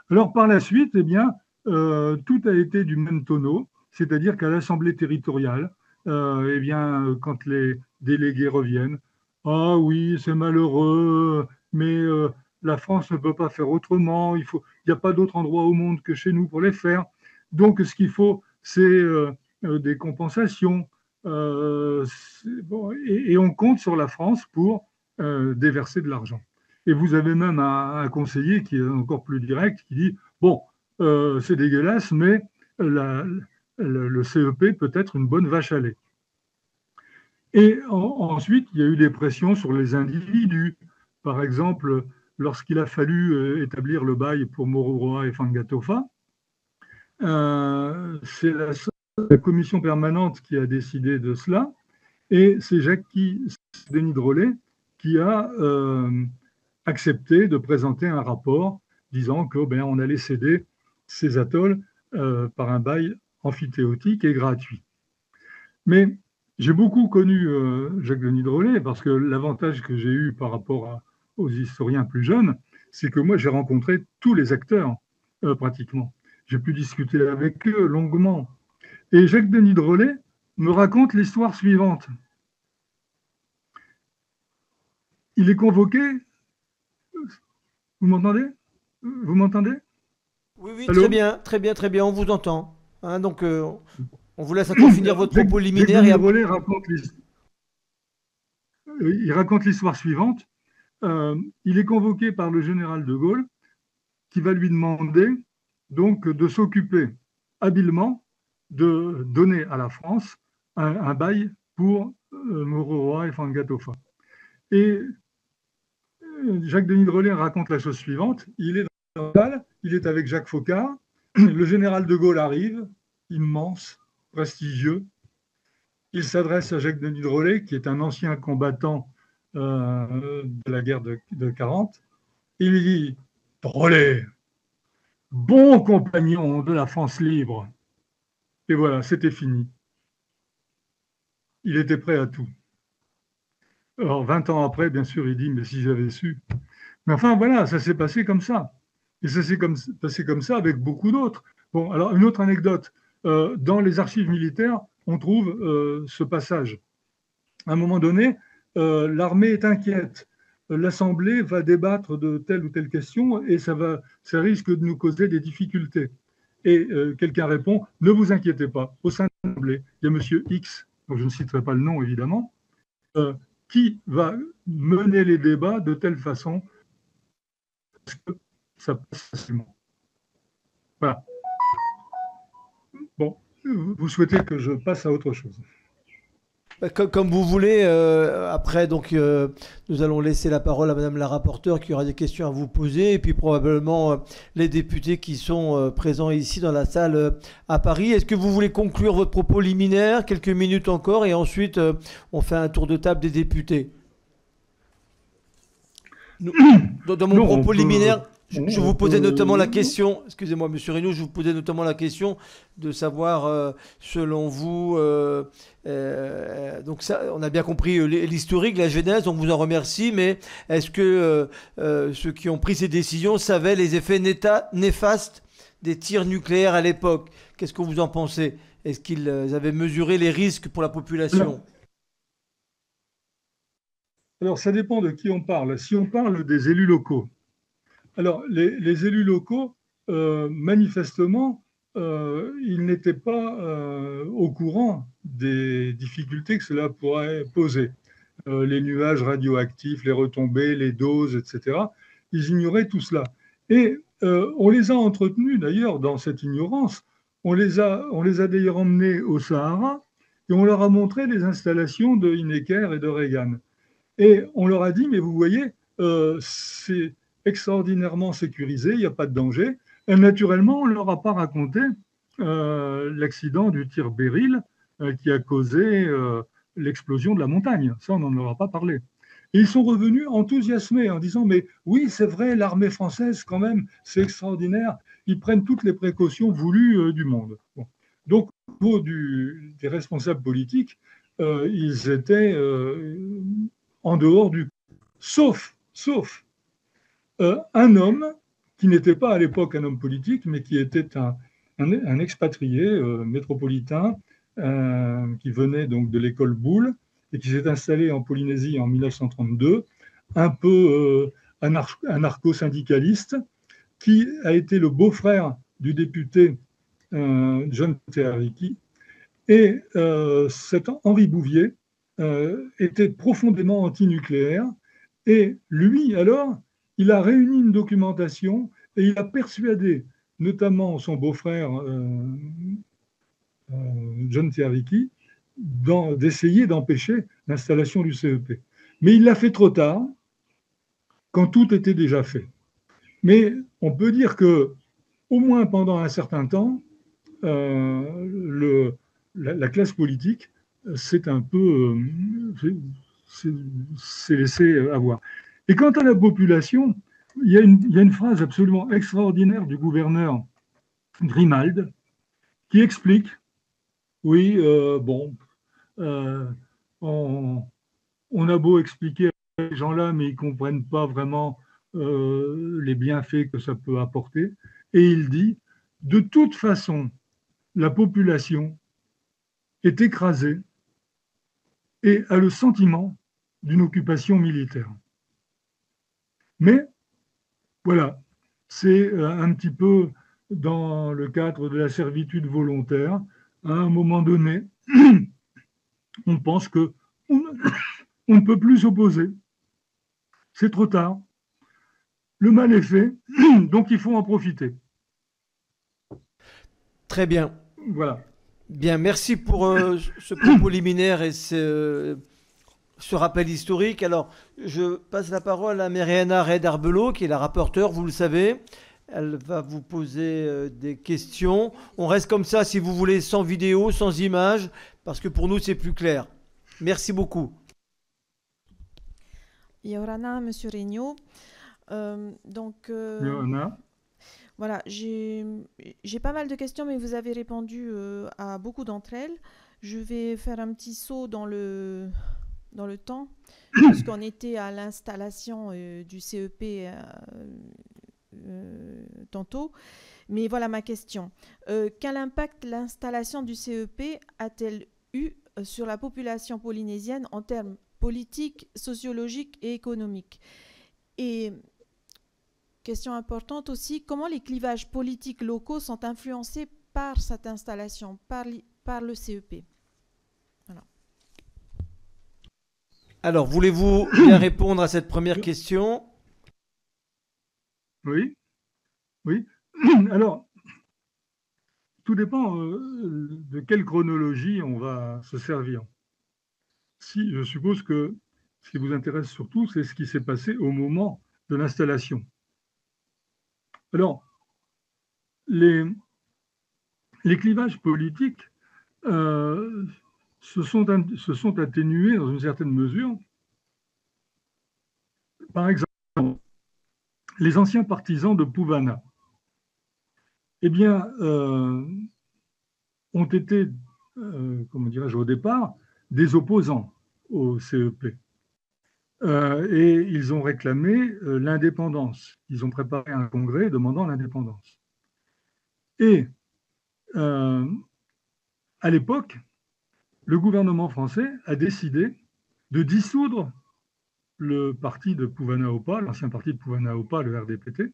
Alors, par la suite, eh bien, tout a été du même tonneau, c'est-à-dire qu'à l'Assemblée territoriale, eh bien, quand les délégués reviennent, ah oui, c'est malheureux, mais la France ne peut pas faire autrement, il n'y a pas d'autre endroit au monde que chez nous pour les faire. Donc, ce qu'il faut, c'est des compensations. Bon, et on compte sur la France pour déverser de l'argent. Et vous avez même un conseiller qui est encore plus direct, qui dit, bon, c'est dégueulasse, mais le CEP peut être une bonne vache à lait. Et ensuite, il y a eu des pressions sur les individus, par exemple, lorsqu'il a fallu établir le bail pour Moruroa et Fangatofa, c'est la commission permanente qui a décidé de cela, et c'est Denis Drolet qui a accepté de présenter un rapport disant qu'on allait céder ces atolls par un bail amphithéotique et gratuit. Mais j'ai beaucoup connu Jacques-Denis Drolet parce que l'avantage que j'ai eu par rapport aux historiens plus jeunes, c'est que moi j'ai rencontré tous les acteurs pratiquement. J'ai pu discuter avec eux longuement. Et Jacques-Denis Drolet me raconte l'histoire suivante. Il est convoqué. Vous m'entendez? Vous m'entendez? Oui, oui, Allô? très bien, on vous entend. Hein, donc, on vous laisse encore finir votre propos liminaire. Jacques-Denis Drolet raconte l'histoire suivante. Il est convoqué par le général de Gaulle qui va lui demander donc de s'occuper habilement de donner à la France un bail pour Moruroa et Fangatofa. Et Jacques-Denis Drolet raconte la chose suivante. Il est dans la salle, il est avec Jacques Foccart. Le général de Gaulle arrive, immense, prestigieux. Il s'adresse à Jacques-Denis Drolet, qui est un ancien combattant de la guerre de 40. Il lui dit « Drolet, bon compagnon de la France libre ». Et voilà, c'était fini. Il était prêt à tout. Alors, 20 ans après, bien sûr, il dit « Mais si j'avais su ». Mais enfin, voilà, ça s'est passé comme ça. Et ça s'est passé comme ça avec beaucoup d'autres. Bon, alors, une autre anecdote. Dans les archives militaires, on trouve ce passage. À un moment donné, l'armée est inquiète. L'Assemblée va débattre de telle ou telle question et ça risque de nous causer des difficultés. Et quelqu'un répond, ne vous inquiétez pas, au sein de l'Assemblée, il y a monsieur X, donc je ne citerai pas le nom évidemment, qui va mener les débats de telle façon que ça passe facilement. Voilà. Bon, vous souhaitez que je passe à autre chose? Comme vous voulez, après, donc, nous allons laisser la parole à Madame la rapporteure qui aura des questions à vous poser, et puis probablement les députés qui sont présents ici dans la salle à Paris. Est-ce que vous voulez conclure votre propos liminaire, quelques minutes encore, et ensuite on fait un tour de table des députés? Dans mon propos liminaire, je vous posais notamment la question, excusez-moi Monsieur Reynaud, je vous posais notamment la question de savoir, selon vous, donc ça, on a bien compris l'historique, la genèse, on vous en remercie, mais est-ce que ceux qui ont pris ces décisions savaient les effets néfastes des tirs nucléaires à l'époque? Qu'est-ce que vous en pensez? Est-ce qu'ils avaient mesuré les risques pour la population? Alors, ça dépend de qui on parle. Si on parle des élus locaux, alors les élus locaux, manifestement, ils n'étaient pas au courant des difficultés que cela pourrait poser. Les nuages radioactifs, les retombées, les doses, etc. Ils ignoraient tout cela. Et on les a entretenus d'ailleurs dans cette ignorance. On les a d'ailleurs emmenés au Sahara et on leur a montré les installations de Hineker et de Reagan. Et on leur a dit, mais vous voyez, c'est extraordinairement sécurisé, il n'y a pas de danger. Et naturellement, on ne leur a pas raconté l'accident du tir Beryl qui a causé l'explosion de la montagne. Ça, on n'en leur a pas parlé. Et ils sont revenus enthousiasmés en disant, mais oui, c'est vrai, l'armée française, quand même, c'est extraordinaire. Ils prennent toutes les précautions voulues du monde. Bon. Donc, au niveau des responsables politiques, ils étaient en dehors du... Sauf un homme qui n'était pas à l'époque un homme politique, mais qui était un expatrié métropolitain qui venait donc de l'école Boulle et qui s'est installé en Polynésie en 1932, un peu anarcho-syndicaliste, qui a été le beau-frère du député John Teariki. Et cet Henri Bouvier était profondément antinucléaire. Et lui, alors, il a réuni une documentation et il a persuadé notamment son beau-frère John Teariki d'essayer d'empêcher l'installation du CEP. Mais il l'a fait trop tard. quand tout était déjà fait. Mais on peut dire que, au moins pendant un certain temps, la classe politique s'est un peu s'est laissée avoir. Et quant à la population, il y a une phrase absolument extraordinaire du gouverneur Grimald qui explique, oui, on a beau expliquer à ces gens-là, mais ils ne comprennent pas vraiment les bienfaits que ça peut apporter. Et il dit, de toute façon, la population est écrasée et a le sentiment d'une occupation militaire. Mais voilà, c'est un petit peu dans le cadre de la servitude volontaire. À un moment donné, on pense qu'on ne peut plus s'opposer. C'est trop tard. Le mal est fait, donc il faut en profiter. Très bien. Voilà. Bien, merci pour ce propos liminaire et ce rappel historique. Alors, je passe la parole à Mariana Rey-Darbelot, qui est la rapporteure, vous le savez. Elle va vous poser des questions. On reste comme ça, si vous voulez, sans vidéo, sans image, parce que pour nous, c'est plus clair. Merci beaucoup. Yorana, Monsieur Regnault. Yorana. Voilà, j'ai pas mal de questions, mais vous avez répondu à beaucoup d'entre elles. Je vais faire un petit saut dans le temps, puisqu'on était à l'installation du CEP tantôt. Mais voilà ma question. Quel impact l'installation du CEP a-t-elle eu sur la population polynésienne en termes politiques, sociologiques et économiques? Et question importante aussi, comment les clivages politiques locaux sont influencés par cette installation, par le CEP? Voilà. Alors, voulez-vous bien répondre à cette première question? Oui, oui. Alors, tout dépend de quelle chronologie on va se servir. Si, je suppose que ce qui vous intéresse surtout, c'est ce qui s'est passé au moment de l'installation. Alors, les clivages politiques se sont atténués dans une certaine mesure. Par exemple, les anciens partisans de Pouvana, eh bien, ont été, comment dirais-je, au départ, des opposants au CEP. Et ils ont réclamé l'indépendance. Ils ont préparé un congrès demandant l'indépendance. Et à l'époque, le gouvernement français a décidé de dissoudre le parti de Pouvana-Opa, l'ancien parti de Pouvana-Opa, le RDPT,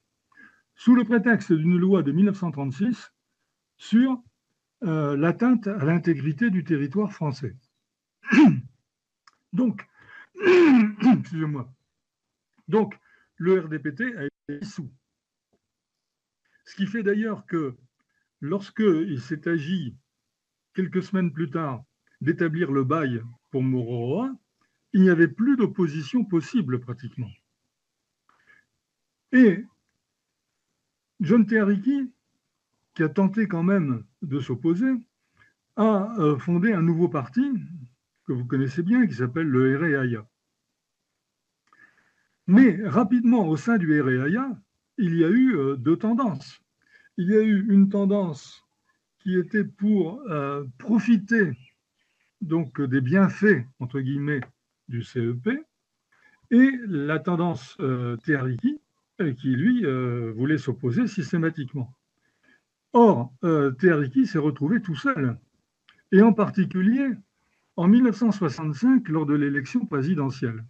sous le prétexte d'une loi de 1936 sur l'atteinte à l'intégrité du territoire français. Donc, excusez-moi. Donc, le RDPT a été dissous. Ce qui fait d'ailleurs que lorsqu'il s'est agi, quelques semaines plus tard, d'établir le bail pour Moroa, il n'y avait plus d'opposition possible pratiquement. Et John Teariki, qui a tenté quand même de s'opposer, a fondé un nouveau parti que vous connaissez bien, qui s'appelle le Hereaya. Mais rapidement, au sein du Hereaya, il y a eu deux tendances. Il y a eu une tendance qui était pour profiter donc des bienfaits, entre guillemets, du CEP, et la tendance Teariki, qui, lui, voulait s'opposer systématiquement. Or, Teariki s'est retrouvé tout seul, et en particulier en 1965, lors de l'élection présidentielle.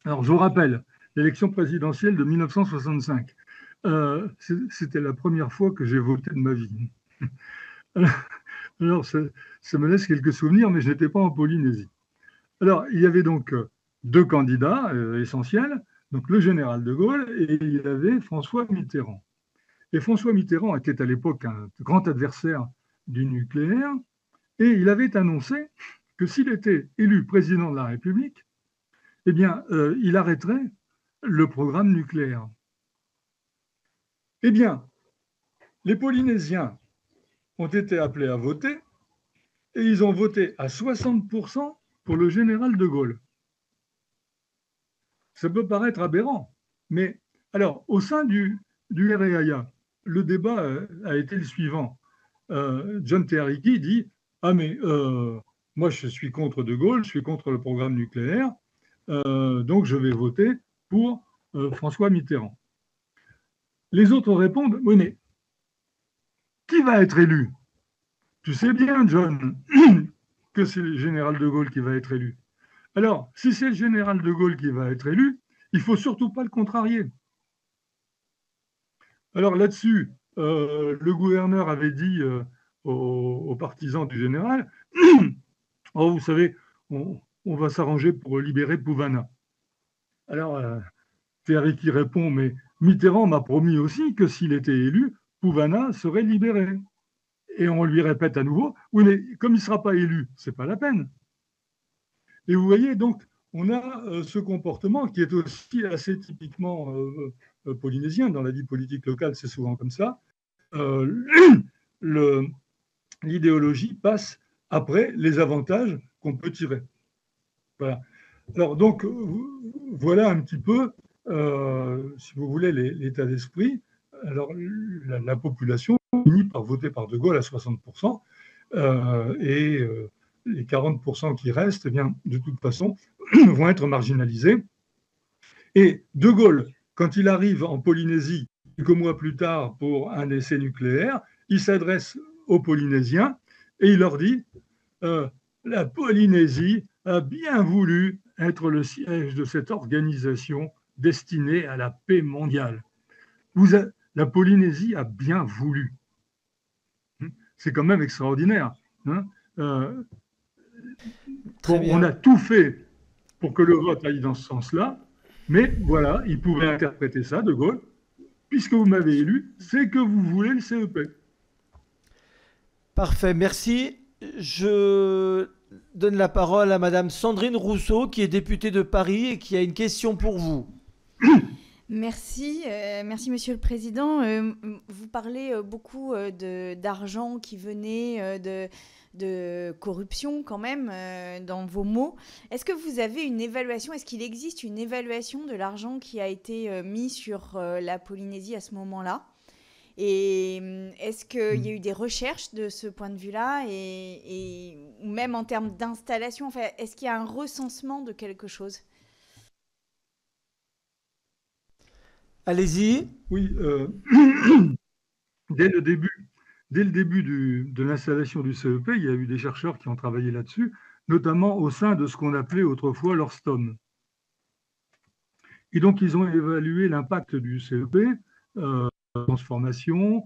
Alors, je vous rappelle, l'élection présidentielle de 1965, c'était la première fois que j'ai voté de ma vie. Alors, ça me laisse quelques souvenirs, mais je n'étais pas en Polynésie. Alors, il y avait donc deux candidats essentiels, donc le général de Gaulle et il y avait François Mitterrand. Et François Mitterrand était à l'époque un grand adversaire du nucléaire et il avait annoncé que s'il était élu président de la République, eh bien, il arrêterait le programme nucléaire. Eh bien, les Polynésiens ont été appelés à voter et ils ont voté à 60% pour le général de Gaulle. Ça peut paraître aberrant, mais alors, au sein du REAIA, le débat a été le suivant. John Teariki dit « Ah mais moi je suis contre de Gaulle, je suis contre le programme nucléaire, donc je vais voter pour François Mitterrand. » Les autres répondent « Oui mais qui va être élu? Tu sais bien, John, que c'est le général de Gaulle qui va être élu. Alors, si c'est le général de Gaulle qui va être élu, il ne faut surtout pas le contrarier. » Alors là-dessus, le gouverneur avait dit aux partisans du général « Oh, vous savez, on va s'arranger pour libérer Pouvana. » Alors, Teariki répond « Mais Mitterrand m'a promis aussi que s'il était élu, Pouvana serait libéré. » Et on lui répète à nouveau « Oui, mais comme il ne sera pas élu, ce n'est pas la peine. » Et vous voyez, donc, on a ce comportement qui est aussi assez typiquement polynésien. Dans la vie politique locale, c'est souvent comme ça. L'idéologie passe après les avantages qu'on peut tirer. Voilà. Alors, donc, voilà un petit peu, si vous voulez, l'état d'esprit. Alors, la population finit par voter par De Gaulle à 60%, et les 40% qui restent, eh bien, de toute façon, vont être marginalisés. Et De Gaulle, quand il arrive en Polynésie, quelques mois plus tard pour un essai nucléaire, il s'adresse aux Polynésiens et il leur dit la Polynésie a bien voulu être le siège de cette organisation destinée à la paix mondiale. La Polynésie a bien voulu. C'est quand même extraordinaire. Hein. On a tout fait pour que le vote aille dans ce sens-là, mais voilà, il pouvait interpréter ça, De Gaulle, puisque vous m'avez élu, c'est que vous voulez le CEP. Parfait, merci. Je donne la parole à Madame Sandrine Rousseau, qui est députée de Paris et qui a une question pour vous. Merci, merci Monsieur le Président. Vous parlez beaucoup d'argent qui venait de corruption quand même dans vos mots. Est-ce que vous avez une évaluation, est-ce qu'il existe une évaluation de l'argent qui a été mis sur la Polynésie à ce moment-là? Et est-ce qu'il y a eu des recherches de ce point de vue-là et même en termes d'installation, enfin, est-ce qu'il y a un recensement de quelque chose? Allez-y. Oui, dès le début de l'installation du CEP, il y a eu des chercheurs qui ont travaillé là-dessus, notamment au sein de ce qu'on appelait autrefois l'Orstom. Et donc, ils ont évalué l'impact du CEP, transformation,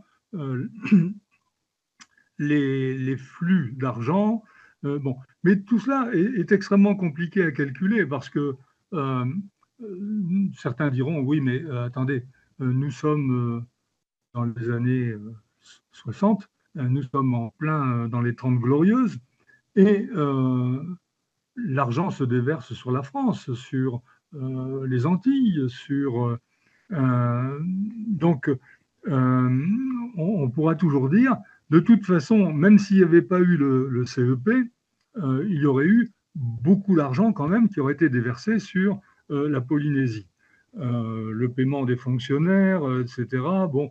les flux d'argent. Bon. Mais tout cela est extrêmement compliqué à calculer parce que certains diront, oui, mais attendez, nous sommes dans les années 60, nous sommes en plein dans les 30 glorieuses, et l'argent se déverse sur la France, sur les Antilles, sur... donc, on pourra toujours dire, de toute façon, même s'il n'y avait pas eu le CEP, il y aurait eu beaucoup d'argent quand même qui aurait été déversé sur la Polynésie. Le paiement des fonctionnaires, etc. Bon,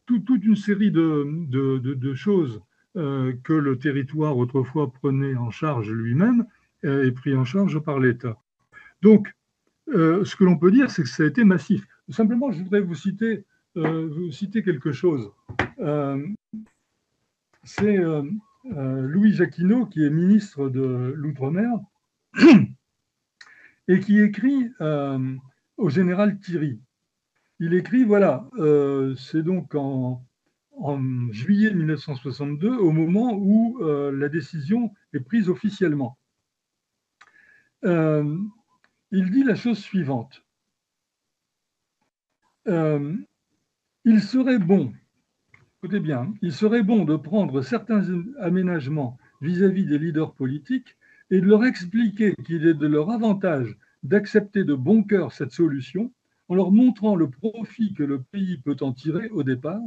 toute une série de choses que le territoire autrefois prenait en charge lui-même est pris en charge par l'État. Donc, ce que l'on peut dire, c'est que ça a été massif. Simplement, je voudrais vous citer quelque chose. C'est Louis Jacquinot, qui est ministre de l'Outre-mer, et qui écrit au général Thierry. Il écrit, voilà, c'est donc en juillet 1962, au moment où la décision est prise officiellement. Il dit la chose suivante. Il serait bon, écoutez bien, il serait bon de prendre certains aménagements vis-à-vis des leaders politiques et de leur expliquer qu'il est de leur avantage d'accepter de bon cœur cette solution en leur montrant le profit que le pays peut en tirer au départ.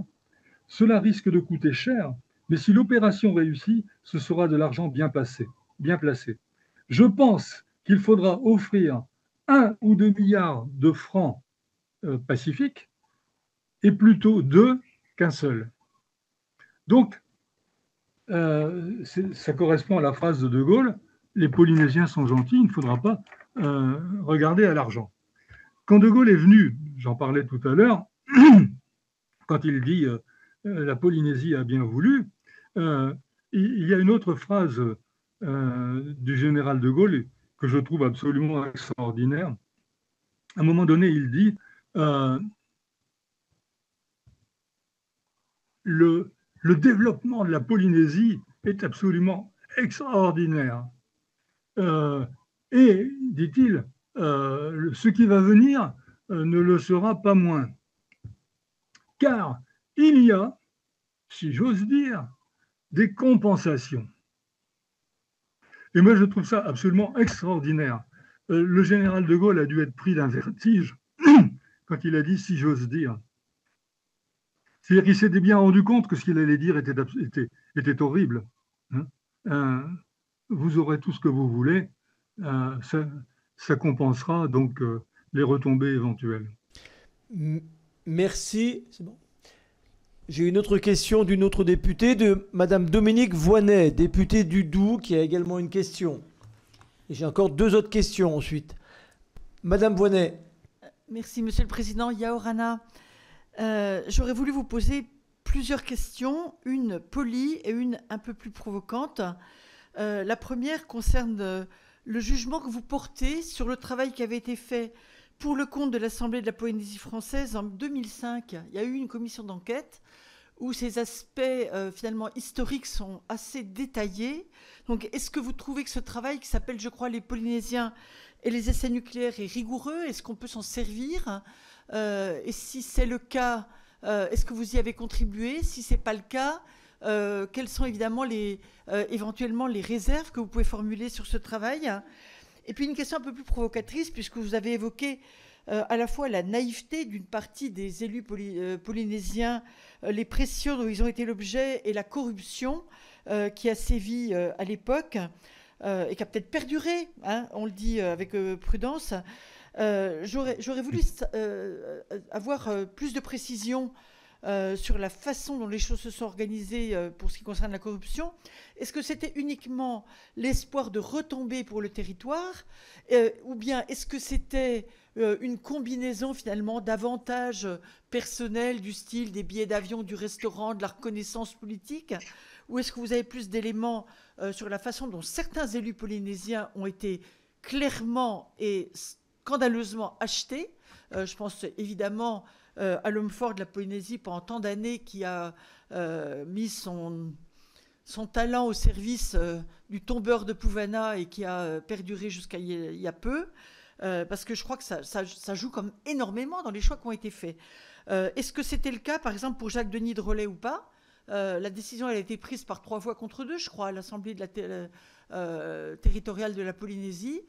Cela risque de coûter cher, mais si l'opération réussit, ce sera de l'argent bien placé. Je pense qu'il faudra offrir 1 ou 2 milliards de francs pacifiques et plutôt 2 qu'un seul. Donc, ça correspond à la phrase de De Gaulle, les Polynésiens sont gentils, il ne faudra pas regarder à l'argent. Quand De Gaulle est venu, j'en parlais tout à l'heure, quand il dit la Polynésie a bien voulu, il y a une autre phrase du général De Gaulle que je trouve absolument extraordinaire. À un moment donné, il dit le développement de la Polynésie est absolument extraordinaire. Et, dit-il, ce qui va venir ne le sera pas moins. Car il y a, si j'ose dire, des compensations. Et moi, je trouve ça absolument extraordinaire. Le général de Gaulle a dû être pris d'un vertige quand il a dit « si j'ose dire ». C'est-à-dire qu'il s'était bien rendu compte que ce qu'il allait dire était horrible. Vous aurez tout ce que vous voulez, ça compensera donc les retombées éventuelles. Merci. C'est bon. J'ai une autre question d'une autre députée, de Madame Dominique Voynet, députée du Doubs, qui a également une question. Et j'ai encore 2 autres questions ensuite. Madame Voynet. Merci, Monsieur le Président. Yaorana, j'aurais voulu vous poser plusieurs questions, une polie et une un peu plus provocante. La première concerne le jugement que vous portez sur le travail qui avait été fait pour le compte de l'Assemblée de la Polynésie française en 2005. Il y a eu une commission d'enquête où ces aspects finalement historiques sont assez détaillés. Donc, est-ce que vous trouvez que ce travail qui s'appelle, je crois, les Polynésiens et les essais nucléaires est rigoureux? Est-ce qu'on peut s'en servir? Et si c'est le cas, est-ce que vous y avez contribué? Si ce n'est pas le cas, quelles sont évidemment éventuellement les réserves que vous pouvez formuler sur ce travail? Et puis une question un peu plus provocatrice, puisque vous avez évoqué à la fois la naïveté d'une partie des élus polynésiens, les pressions dont ils ont été l'objet et la corruption qui a sévi à l'époque et qui a peut-être perduré, hein, on le dit avec prudence. J'aurais voulu avoir plus de précisions sur la façon dont les choses se sont organisées pour ce qui concerne la corruption. Est-ce que c'était uniquement l'espoir de retomber pour le territoire ou bien est-ce que c'était une combinaison finalement d'avantages personnels du style des billets d'avion, du restaurant, de la reconnaissance politique? Ou est-ce que vous avez plus d'éléments sur la façon dont certains élus polynésiens ont été clairement et scandaleusement achetés? Je pense évidemment à l'homme fort de la Polynésie pendant tant d'années qui a mis son talent au service du tombeur de Pouvana et qui a perduré jusqu'à il y a peu, parce que je crois que ça joue comme énormément dans les choix qui ont été faits. Est-ce que c'était le cas, par exemple, pour Jacques-Denis de Rollet ou pas? La décision elle a été prise par 3 voix contre 2, je crois, à l'Assemblée territoriale de la Polynésie.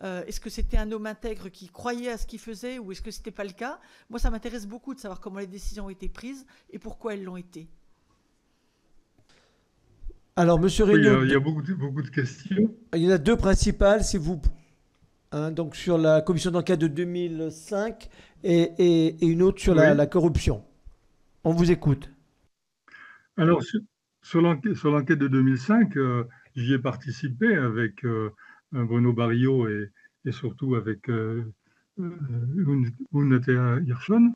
Est-ce que c'était un homme intègre qui croyait à ce qu'il faisait ou est-ce que ce n'était pas le cas? Moi, ça m'intéresse beaucoup de savoir comment les décisions ont été prises et pourquoi elles l'ont été. Alors, Monsieur Regnault, oui, il y a beaucoup de questions. Il y en a 2 principales, si vous... donc sur la commission d'enquête de 2005 et une autre sur la corruption. On vous écoute. Alors, sur l'enquête de 2005, j'y ai participé avec Bruno Barillot et surtout avec Unatea Hirschon.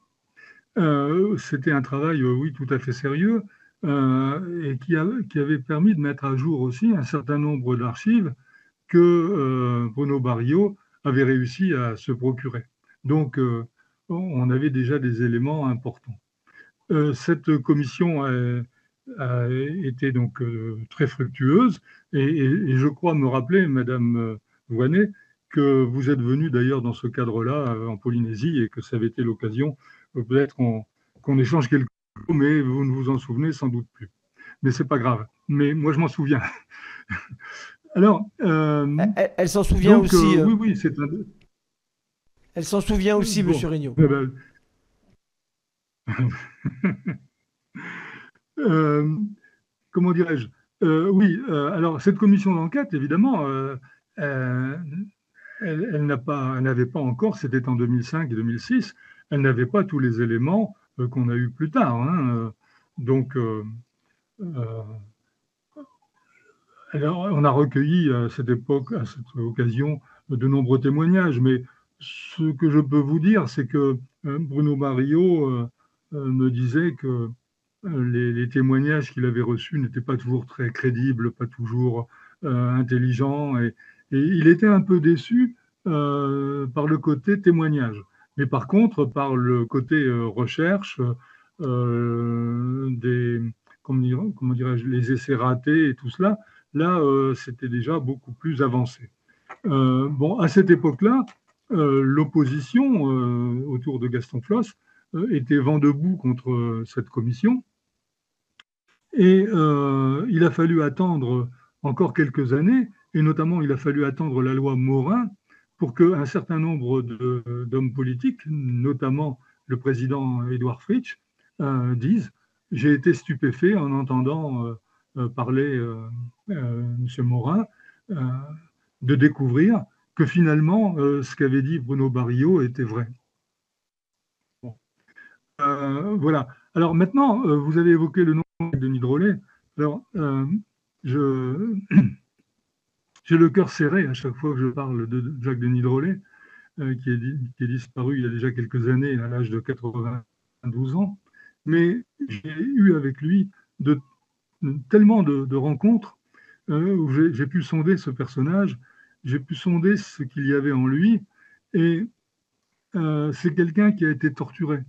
C'était un travail, oui, tout à fait sérieux et qui avait permis de mettre à jour aussi un certain nombre d'archives que Bruno Barillot avait réussi à se procurer. Donc, on avait déjà des éléments importants. Cette commission a été donc très fructueuse et je crois me rappeler, Madame Voynet, que vous êtes venue d'ailleurs dans ce cadre-là en Polynésie et que ça avait été l'occasion peut-être qu'on échange quelques mots, mais vous ne vous en souvenez sans doute plus. Mais c'est pas grave. Mais moi, je m'en souviens. Alors, elle s'en souvient donc, aussi. Oui, c'est un... Elle s'en souvient aussi, Bon. Monsieur Regnault. Eh ben, comment dirais-je? Oui, alors cette commission d'enquête, évidemment, elle n'avait pas encore, c'était en 2005 et 2006, elle n'avait pas tous les éléments qu'on a eus plus tard, hein. Donc, alors, on a recueilli à cette époque, à cette occasion, de nombreux témoignages, mais ce que je peux vous dire, c'est que Bruno Barillot me disait que les témoignages qu'il avait reçus n'étaient pas toujours très crédibles, pas toujours intelligents, et il était un peu déçu par le côté témoignage. Mais par contre, par le côté recherche, comment dirais-je, les essais ratés et tout cela, là, c'était déjà beaucoup plus avancé. Bon, à cette époque-là, l'opposition autour de Gaston Floss était vent debout contre cette commission. Et il a fallu attendre encore quelques années, et notamment il a fallu attendre la loi Morin pour qu'un certain nombre d'hommes politiques, notamment le président Édouard Fritsch, disent « J'ai été stupéfait en entendant parler M. Morin, de découvrir que finalement ce qu'avait dit Bruno Barillot était vrai. » Bon. Voilà. Alors maintenant, vous avez évoqué le nom de Denis Drolet. Alors, j'ai le cœur serré à chaque fois que je parle de Jacques-Denis Drolet, qui est disparu il y a déjà quelques années à l'âge de 92 ans. Mais j'ai eu avec lui tellement de rencontres où j'ai pu sonder ce personnage, j'ai pu sonder ce qu'il y avait en lui. Et c'est quelqu'un qui a été torturé.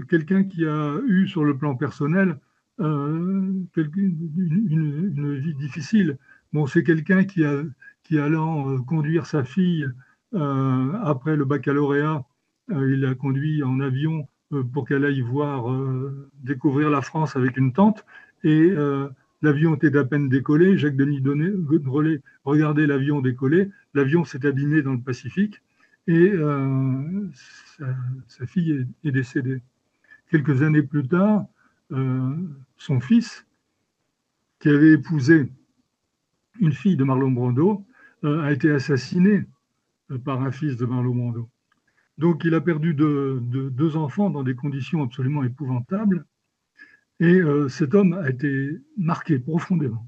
Quelqu'un qui a eu sur le plan personnel une vie difficile. Bon, c'est quelqu'un qui allant conduire sa fille après le baccalauréat, il l'a conduit en avion pour qu'elle aille découvrir la France avec une tante. Et l'avion était à peine décollé. Jacques-Denis Drolet regardait l'avion décoller. L'avion s'est abîmé dans le Pacifique. Et sa fille est décédée. Quelques années plus tard, son fils, qui avait épousé une fille de Marlon Brando, a été assassiné par un fils de Marlon Brando. Donc il a perdu deux enfants dans des conditions absolument épouvantables. Et cet homme a été marqué profondément.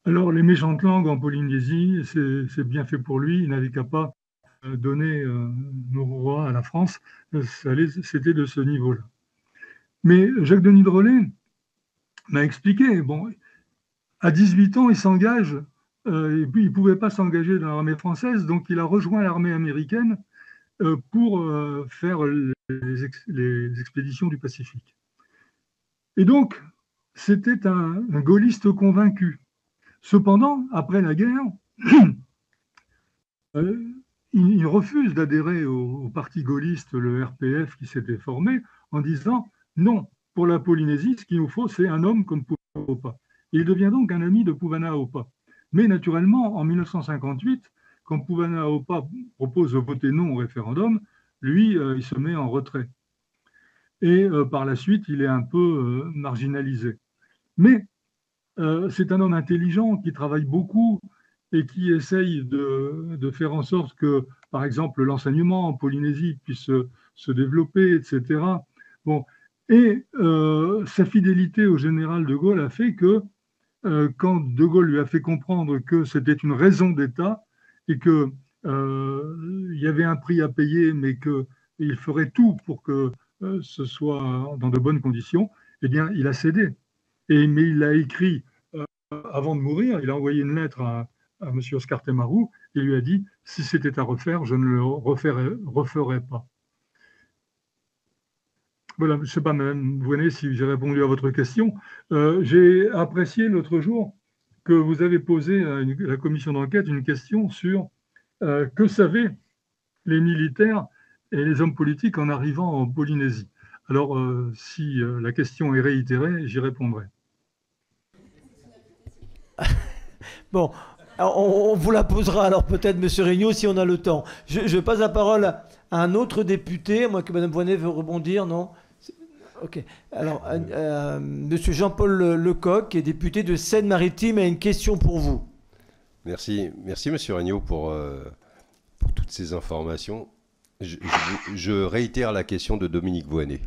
Alors les méchantes langues en Polynésie, c'est bien fait pour lui, il n'avait qu'à pas donner nos rois à la France, c'était de ce niveau-là. Mais Jacques-Denis Drolet m'a expliqué, bon, à 18 ans, il s'engage, et puis il ne pouvait pas s'engager dans l'armée française, donc il a rejoint l'armée américaine pour faire les expéditions du Pacifique. Et donc, c'était un gaulliste convaincu. Cependant, après la guerre, il refuse d'adhérer au parti gaulliste, le RPF, qui s'était formé, en disant « Non, pour la Polynésie, ce qu'il nous faut, c'est un homme comme Pouvana Opa ». Il devient donc un ami de Pouvana Opa. Mais naturellement, en 1958, quand Pouvana Opa propose de voter non au référendum, lui, il se met en retrait. Et par la suite, il est un peu marginalisé. Mais c'est un homme intelligent qui travaille beaucoup, et qui essaye de faire en sorte que, par exemple, l'enseignement en Polynésie puisse se développer, etc. Bon. Et sa fidélité au général de Gaulle a fait que, quand de Gaulle lui a fait comprendre que c'était une raison d'État et qu'il y avait un prix à payer, mais qu'il ferait tout pour que ce soit dans de bonnes conditions, eh bien, il a cédé. Mais il a écrit, avant de mourir, il a envoyé une lettre à M. Oscar Temarou, il lui a dit « Si c'était à refaire, je ne le referais pas ». Voilà, je ne sais pas, Mme Voynet, si j'ai répondu à votre question. J'ai apprécié l'autre jour que vous avez posé à la commission d'enquête une question sur que savaient les militaires et les hommes politiques en arrivant en Polynésie. Alors, si la question est réitérée, j'y répondrai. Bon, Alors, on vous la posera alors peut-être, Monsieur Regnault, si on a le temps. Je passe la parole à un autre député, moi que Madame Voynet veut rebondir, non? Ok. Alors, Monsieur Jean-Paul Lecoq, qui est député de Seine-Maritime, a une question pour vous. Merci, Monsieur Regnault, pour toutes ces informations. Je réitère la question de Dominique Voynet.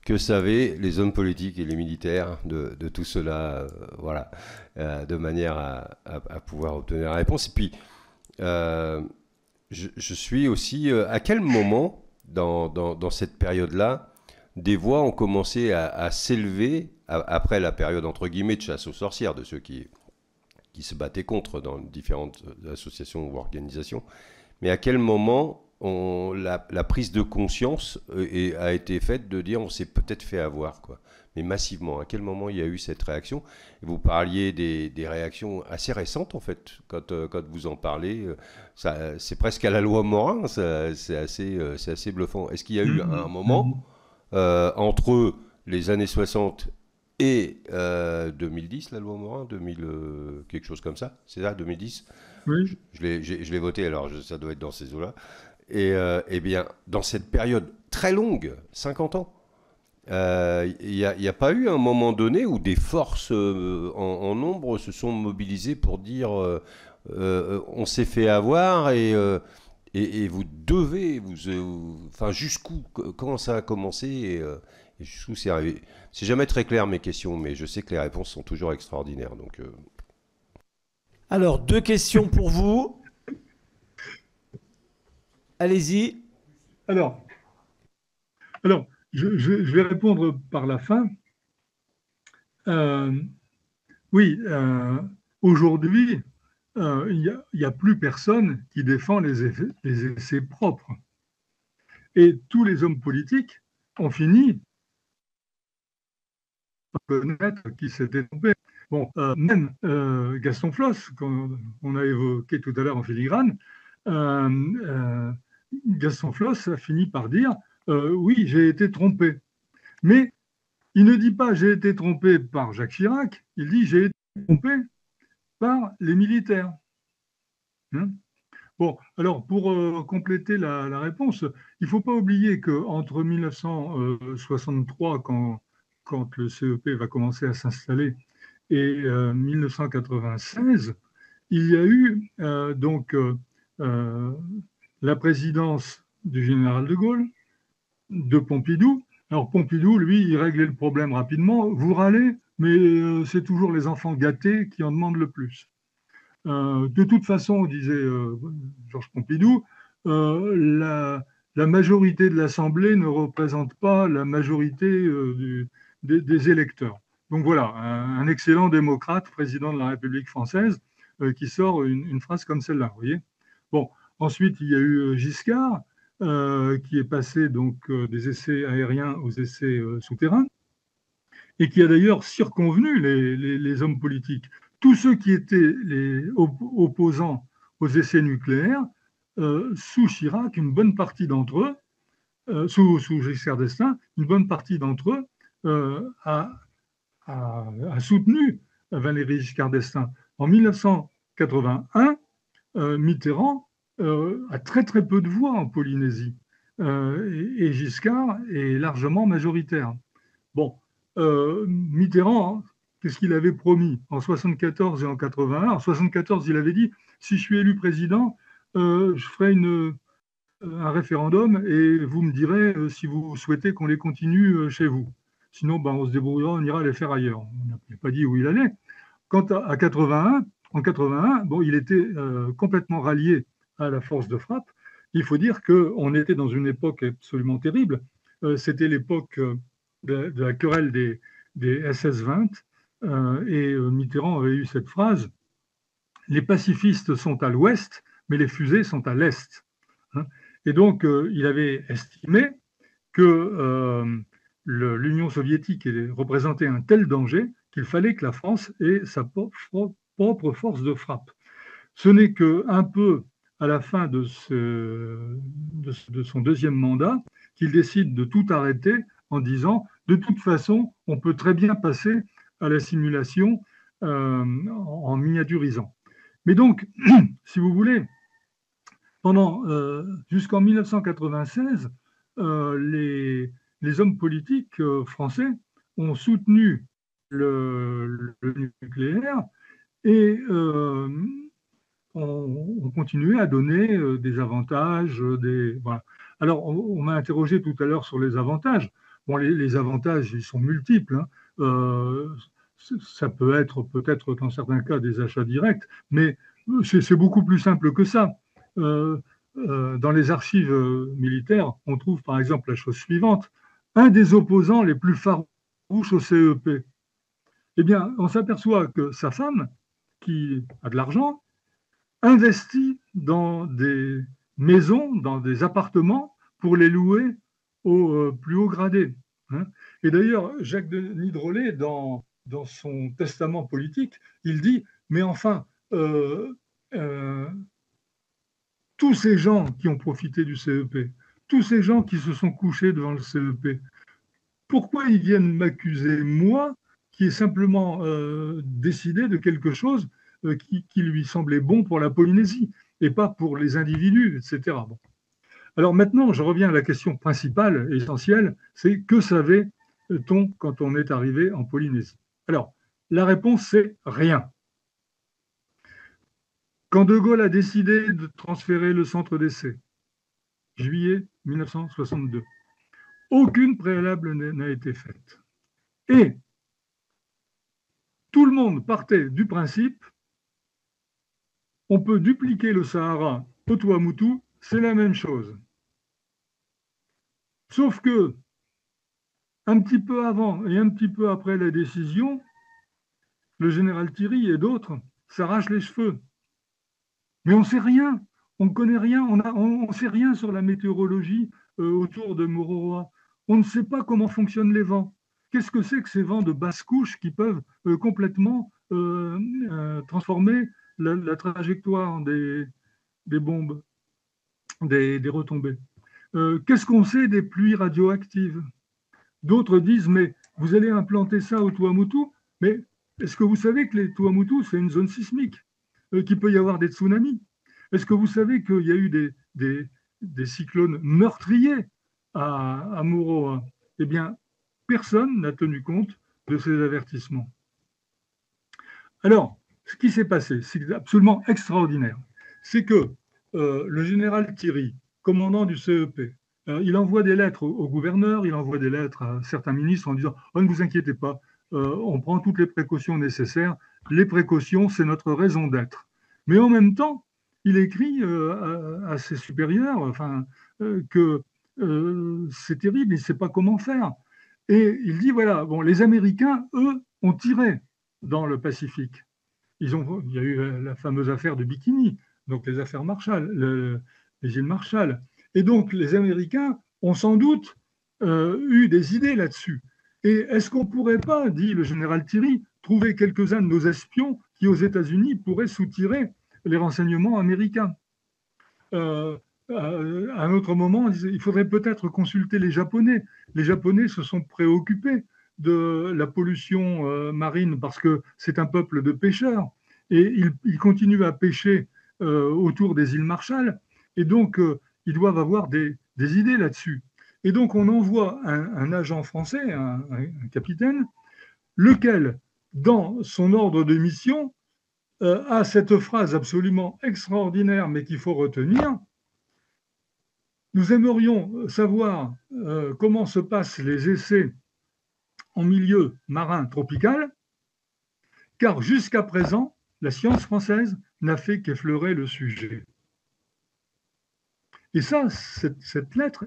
Que savaient les hommes politiques et les militaires de tout cela, voilà, de manière à pouvoir obtenir la réponse. Et puis, je suis aussi... à quel moment, dans cette période-là, des voix ont commencé à s'élever, après la période, entre guillemets, de chasse aux sorcières, de ceux qui se battaient contre dans différentes associations ou organisations, mais à quel moment la prise de conscience a été faite de dire on s'est peut-être fait avoir, quoi. Mais massivement, à quel moment il y a eu cette réaction? Vous parliez des réactions assez récentes, en fait, quand vous en parlez. C'est presque à la loi Morin, c'est assez bluffant. Est-ce qu'il y a eu un moment entre les années 60 et 2010, la loi Morin, quelque chose comme ça, c'est ça, 2010? Oui. Je l'ai voté, alors ça doit être dans ces eaux-là. Et bien, dans cette période très longue, 50 ans, il n'y a pas eu un moment donné où des forces en nombre se sont mobilisées pour dire on s'est fait avoir et vous devez, enfin jusqu'où, comment ça a commencé et jusqu'où c'est arrivé. C'est jamais très clair mes questions, mais je sais que les réponses sont toujours extraordinaires. Donc, Alors, 2 questions pour vous. Allez-y. Alors, je vais répondre par la fin. Oui, aujourd'hui, il n'y a plus personne qui défend les essais propres. Et tous les hommes politiques ont fini par reconnaître qu'ils s'étaient trompés. Bon, même Gaston Floss, qu'on a évoqué tout à l'heure en filigrane, Gaston Floss a fini par dire oui, j'ai été trompé. Mais il ne dit pas j'ai été trompé par Jacques Chirac, il dit j'ai été trompé par les militaires. Hein? Bon, alors pour compléter la réponse, il ne faut pas oublier qu'entre 1963, quand le CEP va commencer à s'installer, et 1996, il y a eu la présidence du général de Gaulle, de Pompidou. Alors Pompidou, lui, il réglait le problème rapidement. Vous râlez, mais c'est toujours les enfants gâtés qui en demandent le plus. De toute façon, disait Georges Pompidou, la majorité de l'Assemblée ne représente pas la majorité des électeurs. Donc voilà, un excellent démocrate, président de la République française, qui sort une phrase comme celle-là, vous voyez. Bon, ensuite, il y a eu Giscard, qui est passé donc des essais aériens aux essais souterrains, et qui a d'ailleurs circonvenu les hommes politiques. Tous ceux qui étaient les opposants aux essais nucléaires, sous Chirac, une bonne partie d'entre eux, sous Giscard d'Estaing, une bonne partie d'entre eux a soutenu Valéry Giscard d'Estaing. En 1981, Mitterrand a très très peu de voix en Polynésie et Giscard est largement majoritaire. Bon, Mitterrand, qu'est-ce qu'il avait promis en 74 et en 81? En 74, il avait dit si je suis élu président, je ferai un référendum et vous me direz si vous souhaitez qu'on les continue chez vous. Sinon, on se débrouillera, on ira les faire ailleurs. On n'a pas dit où il allait. Quant à 81, en 81, il était complètement rallié à la force de frappe. Il faut dire qu'on était dans une époque absolument terrible. C'était l'époque de la querelle des SS-20 et Mitterrand avait eu cette phrase « Les pacifistes sont à l'ouest, mais les fusées sont à l'est ». Et donc, il avait estimé que l'Union soviétique représentait un tel danger qu'il fallait que la France ait sa propre force de frappe. Ce n'est qu'un peu à la fin de son deuxième mandat qu'il décide de tout arrêter en disant « de toute façon, on peut très bien passer à la simulation en miniaturisant ». Mais donc, si vous voulez, jusqu'en 1996, les hommes politiques français ont soutenu le nucléaire et on continuait à donner des avantages. Voilà. Alors, on m'a interrogé tout à l'heure sur les avantages. Bon, les avantages, ils sont multiples. Hein. Ça peut être peut-être dans certains cas des achats directs, mais c'est beaucoup plus simple que ça. Dans les archives militaires, on trouve par exemple la chose suivante. Un des opposants les plus farouches au CEP, eh bien, on s'aperçoit que sa femme, qui a de l'argent, investit dans des maisons, dans des appartements pour les louer aux plus hauts gradés. Hein. Et d'ailleurs, Jacques Denis Drolet, dans son testament politique, il dit, mais enfin, tous ces gens qui ont profité du CEP, tous ces gens qui se sont couchés devant le CEP, pourquoi ils viennent m'accuser, moi, qui ai simplement décidé de quelque chose qui lui semblait bon pour la Polynésie et pas pour les individus, etc. Bon. Alors maintenant, je reviens à la question principale, essentielle, c'est que savait-on quand on est arrivé en Polynésie? Alors, la réponse, c'est rien. Quand De Gaulle a décidé de transférer le centre d'essai, juillet 1962, aucune préalable n'a été faite. Et tout le monde partait du principe, on peut dupliquer le Sahara au Tuamotu, c'est la même chose. Sauf que, un petit peu avant et un petit peu après la décision, le général Thierry et d'autres s'arrachent les cheveux. Mais on ne sait rien, on ne connaît rien, on ne sait rien sur la météorologie autour de Mururoa. On ne sait pas comment fonctionnent les vents. Qu'est-ce que c'est que ces vents de basse couche qui peuvent complètement transformer la trajectoire des bombes, des retombées? Qu'est-ce qu'on sait des pluies radioactives? D'autres disent, mais vous allez implanter ça au Tuamotu, mais est-ce que vous savez que les Tuamotu, c'est une zone sismique, qu'il peut y avoir des tsunamis? Est-ce que vous savez qu'il y a eu des cyclones meurtriers à Mururoa? Eh bien, personne n'a tenu compte de ces avertissements. Alors, ce qui s'est passé, c'est absolument extraordinaire. C'est que le général Thierry, commandant du CEP, il envoie des lettres au gouverneur, il envoie des lettres à certains ministres en disant « Oh, ne vous inquiétez pas, on prend toutes les précautions nécessaires. Les précautions, c'est notre raison d'être. » Mais en même temps, il écrit à ses supérieurs que c'est terrible, il ne sait pas comment faire. Et il dit, voilà, bon, les Américains, eux, ont tiré dans le Pacifique. Il y a eu la fameuse affaire de Bikini, donc les affaires Marshall, les îles Marshall. Et donc, les Américains ont sans doute eu des idées là-dessus. Et est-ce qu'on ne pourrait pas, dit le général Thierry, trouver quelques-uns de nos espions qui, aux États-Unis, pourraient soutirer les renseignements américains? À un autre moment, il faudrait peut-être consulter les Japonais. Les Japonais se sont préoccupés de la pollution marine parce que c'est un peuple de pêcheurs et ils continuent à pêcher autour des îles Marshall et donc ils doivent avoir des idées là-dessus. Et donc on envoie un agent français, un capitaine, lequel, dans son ordre de mission, a cette phrase absolument extraordinaire mais qu'il faut retenir. Nous aimerions savoir comment se passent les essais en milieu marin tropical, car jusqu'à présent, la science française n'a fait qu'effleurer le sujet. Et ça, cette lettre,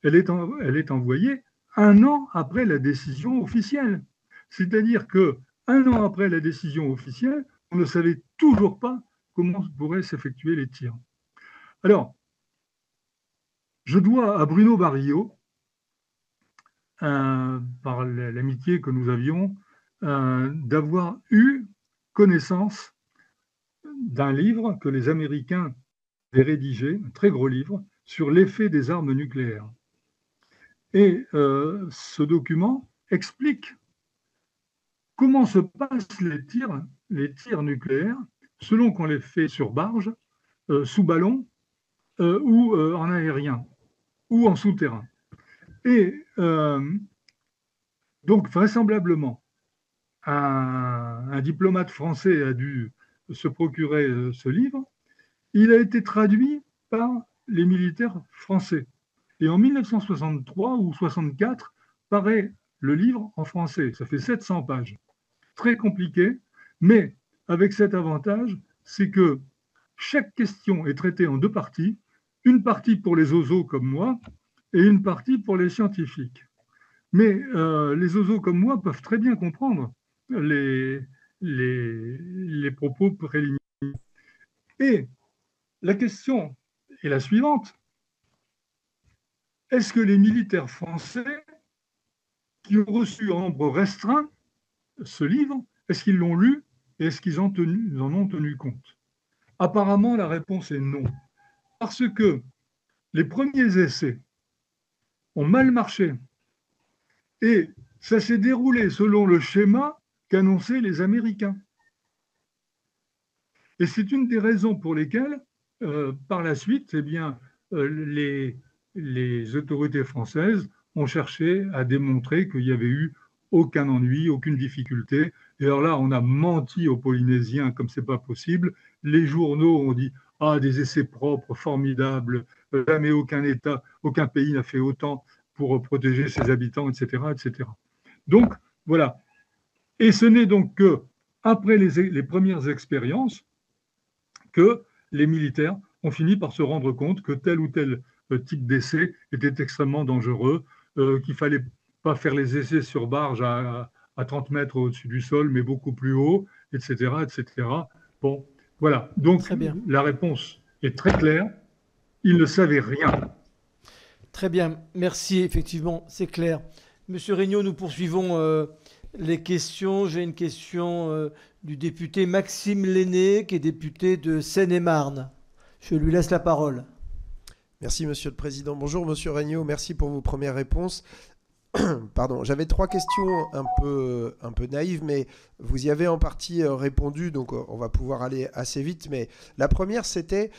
elle est envoyée 1 an après la décision officielle. C'est-à-dire qu'1 an après la décision officielle, on ne savait toujours pas comment pourraient s'effectuer les tirs. Alors, je dois à Bruno Barillot, par l'amitié que nous avions, d'avoir eu connaissance d'un livre que les Américains avaient rédigé, un très gros livre, sur l'effet des armes nucléaires. Et ce document explique comment se passent les tirs nucléaires selon qu'on les fait sur barge, sous ballon ou en aérien ou en souterrain. Et donc, vraisemblablement, un diplomate français a dû se procurer ce livre. Il a été traduit par les militaires français. Et en 1963 ou 64, paraît le livre en français. Ça fait 700 pages. Très compliqué, mais avec cet avantage, c'est que chaque question est traitée en deux parties. Une partie pour les oiseaux comme moi et une partie pour les scientifiques. Mais les oiseaux comme moi peuvent très bien comprendre les propos préliminaires. Et la question est la suivante. Est-ce que les militaires français qui ont reçu en nombre restreint ce livre, est-ce qu'ils l'ont lu et est-ce qu'ils en ont tenu compte? Apparemment, la réponse est non. Parce que les premiers essais ont mal marché et ça s'est déroulé selon le schéma qu'annonçaient les Américains. Et c'est une des raisons pour lesquelles, par la suite, eh bien, les autorités françaises ont cherché à démontrer qu'il n'y avait eu aucun ennui, aucune difficulté. Et alors là, on a menti aux Polynésiens comme ce n'est pas possible. Les journaux ont dit « Ah, des essais propres, formidables, jamais aucun État, aucun pays n'a fait autant pour protéger ses habitants, etc. etc. » Donc, voilà. Et ce n'est donc qu'après les premières expériences que les militaires ont fini par se rendre compte que tel ou tel type d'essai était extrêmement dangereux, qu'il ne fallait pas faire les essais sur barge à 30 mètres au-dessus du sol, mais beaucoup plus haut, etc. etc. Bon, voilà. Donc, la réponse est très claire. Ils ne savaient rien. Très bien. Merci. Effectivement, c'est clair. Monsieur Regnault, nous poursuivons les questions. J'ai une question du député Maxime Lenné, qui est député de Seine-et-Marne. Je lui laisse la parole. Merci, Monsieur le Président. Bonjour, Monsieur Regnault. Merci pour vos premières réponses. Pardon, j'avais 3 questions un peu naïves, mais vous y avez en partie répondu, donc on va pouvoir aller assez vite. Mais la première, c'était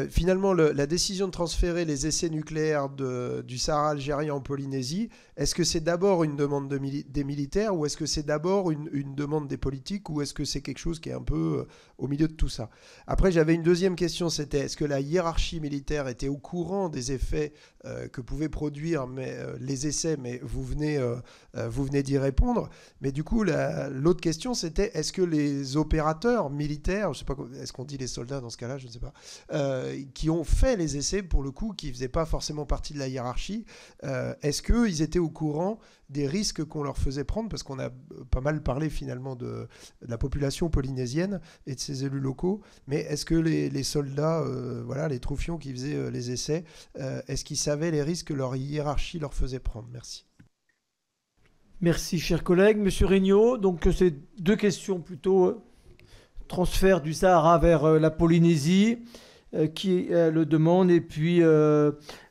finalement la décision de transférer les essais nucléaires du Sahara algérien en Polynésie. Est-ce que c'est d'abord une demande des militaires ou est-ce que c'est d'abord une demande des politiques ou est-ce que c'est quelque chose qui est un peu au milieu de tout ça? Après, j'avais une deuxième question, c'était est-ce que la hiérarchie militaire était au courant des effets que pouvaient produire les essais, mais vous venez d'y répondre. Mais du coup, l'autre question, c'était est-ce que les opérateurs militaires, je ne sais pas, est-ce qu'on dit les soldats dans ce cas-là, je ne sais pas, qui ont fait les essais, pour le coup, qui ne faisaient pas forcément partie de la hiérarchie, est-ce qu'ils étaient au courant des risques qu'on leur faisait prendre, parce qu'on a pas mal parlé finalement de la population polynésienne et de ses élus locaux, mais est-ce que les soldats, voilà, les troufions qui faisaient les essais, est-ce qu'ils savaient les risques que leur hiérarchie leur faisait prendre? Merci. Merci, chers collègues. Monsieur Regnault, donc c'est 2 questions plutôt. Transfert du Sahara vers la Polynésie, qui le demande, et puis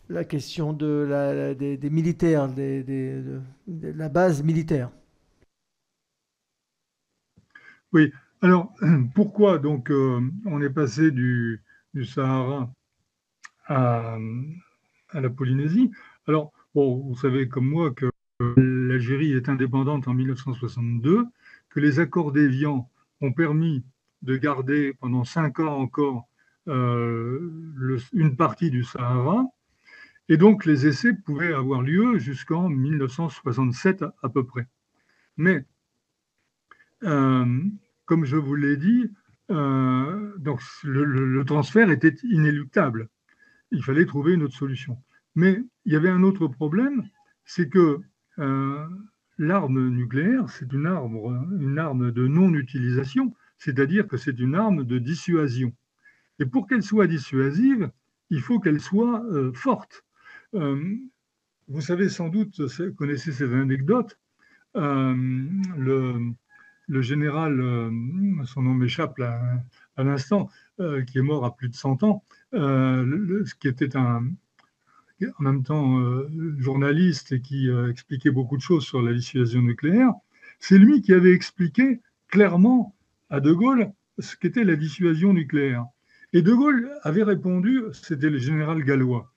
la question des militaires, de la base militaire. Oui, alors pourquoi donc on est passé du Sahara à la Polynésie? Alors, bon, vous savez comme moi que l'Algérie est indépendante en 1962, que les accords d'Évian ont permis de garder pendant 5 ans encore une partie du Sahara. Et donc, les essais pouvaient avoir lieu jusqu'en 1967 à peu près. Mais, comme je vous l'ai dit, donc le transfert était inéluctable. Il fallait trouver une autre solution. Mais il y avait un autre problème, c'est que l'arme nucléaire, c'est une arme de non-utilisation, c'est-à-dire que c'est une arme de dissuasion. Et pour qu'elle soit dissuasive, il faut qu'elle soit forte. Vous savez sans doute, connaissez cette anecdote, le général, son nom m'échappe à l'instant, qui est mort à plus de 100 ans, qui était en même temps journaliste et qui expliquait beaucoup de choses sur la dissuasion nucléaire, c'est lui qui avait expliqué clairement à De Gaulle ce qu'était la dissuasion nucléaire. Et De Gaulle avait répondu, c'était le général gallois,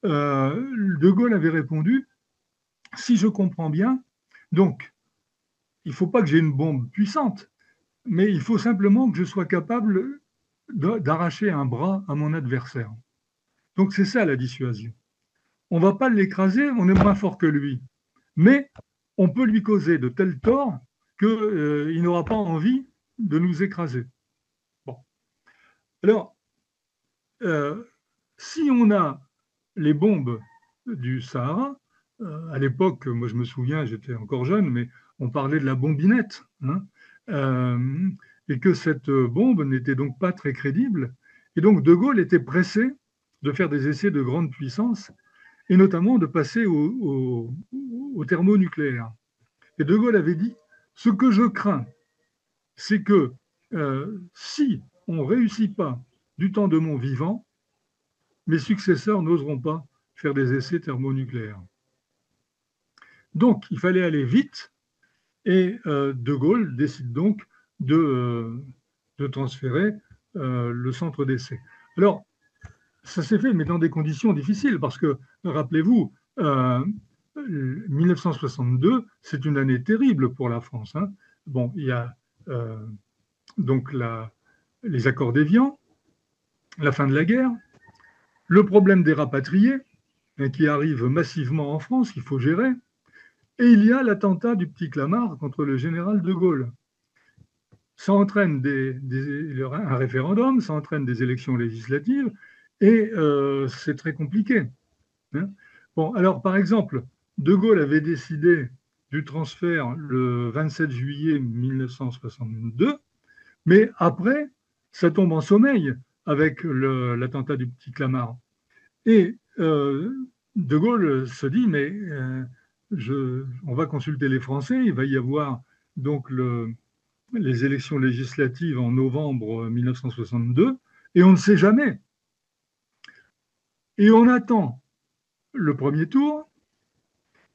De Gaulle avait répondu, si je comprends bien, donc, il ne faut pas que j'ai une bombe puissante, mais il faut simplement que je sois capable d'arracher un bras à mon adversaire. Donc c'est ça la dissuasion. On ne va pas l'écraser, on est moins fort que lui, mais on peut lui causer de tels torts qu'il n'aura pas envie de nous écraser. Bon. Alors, si on a les bombes du Sahara, à l'époque, moi je me souviens, j'étais encore jeune, mais on parlait de la bombinette, hein, et que cette bombe n'était donc pas très crédible. Et donc De Gaulle était pressé de faire des essais de grande puissance, et notamment de passer au thermonucléaire. Et De Gaulle avait dit, ce que je crains, c'est que si on ne réussit pas du temps de mon vivant, mes successeurs n'oseront pas faire des essais thermonucléaires. Donc, il fallait aller vite, et De Gaulle décide donc de transférer le centre d'essai. Alors, ça s'est fait, mais dans des conditions difficiles, parce que, rappelez-vous, 1962, c'est une année terrible pour la France, hein. Bon, il y a donc les accords d'Évian, la fin de la guerre, le problème des rapatriés, qui arrivent massivement en France, qu'il faut gérer, et il y a l'attentat du Petit Clamart contre le général de Gaulle. Ça entraîne un référendum, ça entraîne des élections législatives, et c'est très compliqué, hein. Bon, alors par exemple, De Gaulle avait décidé du transfert le 27 juillet 1962, mais après, ça tombe en sommeil avec l'attentat du Petit Clamart. Et De Gaulle se dit, mais on va consulter les Français, il va y avoir donc les élections législatives en novembre 1962, et on ne sait jamais. Et on attend le premier tour,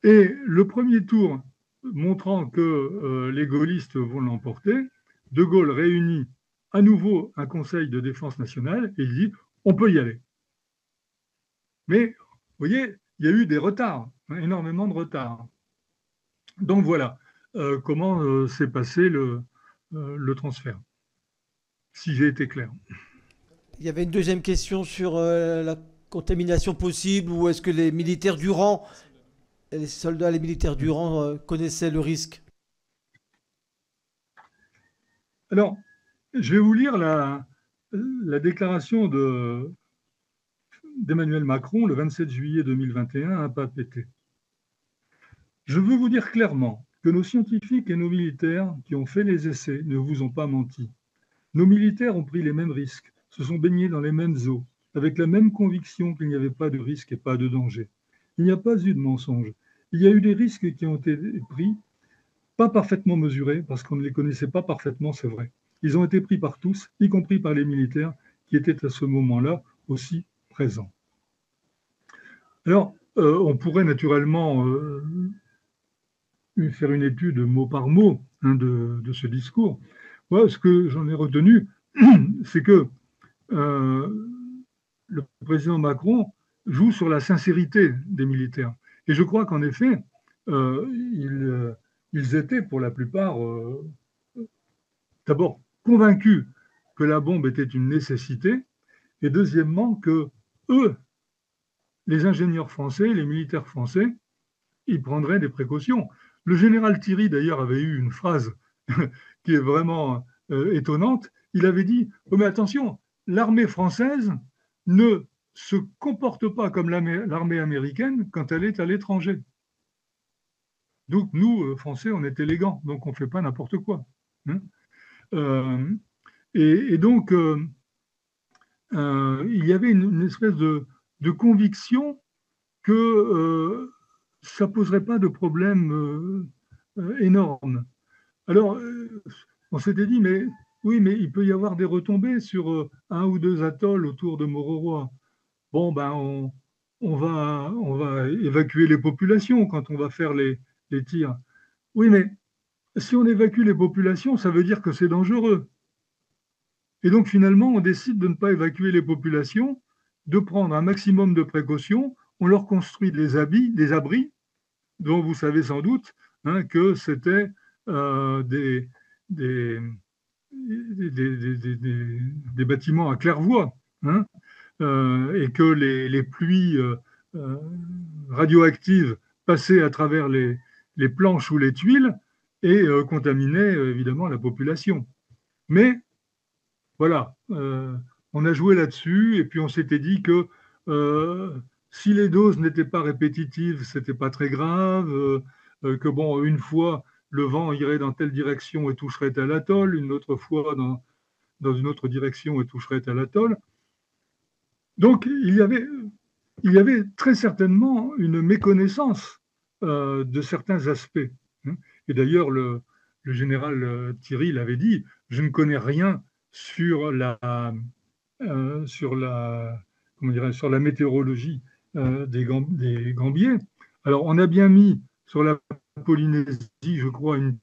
et le premier tour montrant que les gaullistes vont l'emporter, De Gaulle réunit à nouveau un conseil de défense nationale et il dit on peut y aller. Mais vous voyez, il y a eu des retards, hein, énormément de retards. Donc voilà comment s'est passé le transfert, si j'ai été clair. Il y avait une deuxième question sur la contamination possible, ou est-ce que les militaires du rang, les soldats, les militaires du rang connaissaient le risque? Alors, je vais vous lire la déclaration d'Emmanuel Macron le 27 juillet 2021 à Papeete. Je veux vous dire clairement que nos scientifiques et nos militaires qui ont fait les essais ne vous ont pas menti. Nos militaires ont pris les mêmes risques, se sont baignés dans les mêmes eaux, avec la même conviction qu'il n'y avait pas de risque et pas de danger. Il n'y a pas eu de mensonge. Il y a eu des risques qui ont été pris, pas parfaitement mesurés, parce qu'on ne les connaissait pas parfaitement, c'est vrai. Ils ont été pris par tous, y compris par les militaires qui étaient à ce moment-là aussi présents. Alors, on pourrait naturellement faire une étude mot par mot, hein, de ce discours. Moi, ce que j'en ai retenu, c'est que le président Macron joue sur la sincérité des militaires. Et je crois qu'en effet, ils étaient pour la plupart d'abord convaincus que la bombe était une nécessité, et deuxièmement que eux, les ingénieurs français, les militaires français, ils prendraient des précautions. Le général Thierry, d'ailleurs, avait eu une phrase qui est vraiment étonnante. Il avait dit oh, mais attention, l'armée française ne se comporte pas comme l'armée américaine quand elle est à l'étranger. Donc, nous, Français, on est élégants, donc on ne fait pas n'importe quoi, hein. Et donc, il y avait une espèce de conviction que ça ne poserait pas de problème énorme. Alors, on s'était dit, mais oui, mais il peut y avoir des retombées sur un ou deux atolls autour de Mororoa. Bon, ben, on va évacuer les populations quand on va faire les tirs. Oui, mais si on évacue les populations, ça veut dire que c'est dangereux. Et donc finalement, on décide de ne pas évacuer les populations, de prendre un maximum de précautions. On leur construit des abris, dont vous savez sans doute que c'était des bâtiments à claire-voie, et que les pluies radioactives passaient à travers les planches ou les tuiles et contaminaient évidemment la population. Mais voilà, on a joué là-dessus et puis on s'était dit que si les doses n'étaient pas répétitives, c'était pas très grave, que bon, une fois, le vent irait dans telle direction et toucherait à l'atoll, une autre fois dans une autre direction et toucherait à l'atoll. Donc, il y avait très certainement une méconnaissance de certains aspects. Et d'ailleurs, le général Thierry l'avait dit, je ne connais rien sur la météorologie des Gambiers. Alors, on a bien mis sur la Polynésie, je crois, une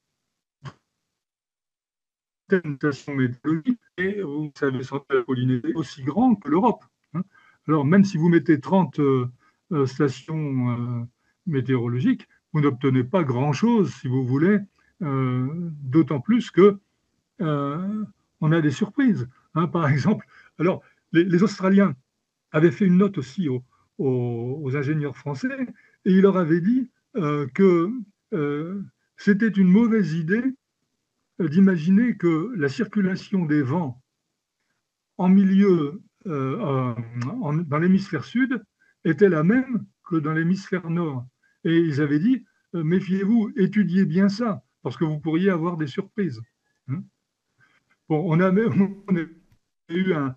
station météorologique, et vous savez, la Polynésie est aussi grande que l'Europe. Alors, même si vous mettez 30 stations météorologiques, vous n'obtenez pas grand-chose, si vous voulez, d'autant plus que on a des surprises. Par exemple, alors, les Australiens avaient fait une note aussi aux ingénieurs français, et ils leur avaient dit que c'était une mauvaise idée d'imaginer que la circulation des vents en milieu, dans l'hémisphère sud, était la même que dans l'hémisphère nord. Et ils avaient dit, méfiez-vous, étudiez bien ça, parce que vous pourriez avoir des surprises. Bon, on a eu un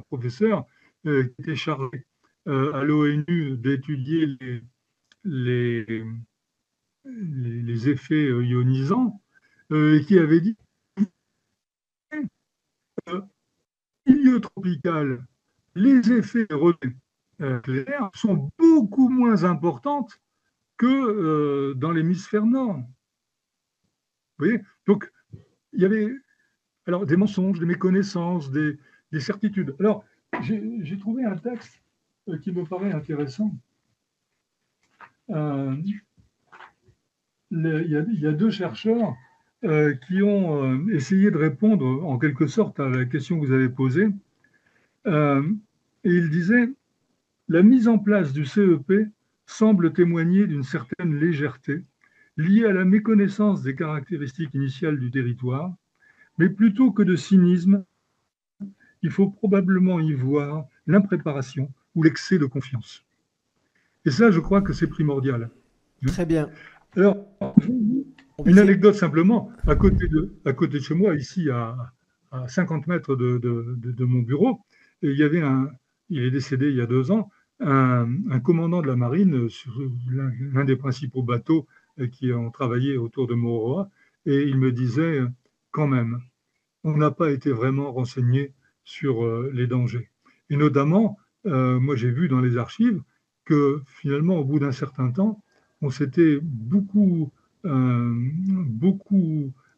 professeur qui était chargé à l'ONU d'étudier les effets ionisants, et qui avait dit milieu tropical, les effets clairs sont beaucoup moins importants que dans l'hémisphère nord. Vous voyez? Donc, il y avait alors, des mensonges, des méconnaissances, des certitudes. Alors, j'ai trouvé un texte qui me paraît intéressant. Il y a deux chercheurs qui ont essayé de répondre en quelque sorte à la question que vous avez posée. Et ils disaient « La mise en place du CEP semble témoigner d'une certaine légèreté liée à la méconnaissance des caractéristiques initiales du territoire, mais plutôt que de cynisme, il faut probablement y voir l'impréparation ou l'excès de confiance. » Et ça, je crois que c'est primordial. Très bien. Alors, une anecdote simplement, à côté de chez moi, ici à 50 mètres de mon bureau, et il est décédé il y a 2 ans, un commandant de la marine sur l'un des principaux bateaux qui ont travaillé autour de Moroa, et il me disait quand même, on n'a pas été vraiment renseigné sur les dangers. Et notamment, moi j'ai vu dans les archives que finalement, au bout d'un certain temps, on s'était beaucoup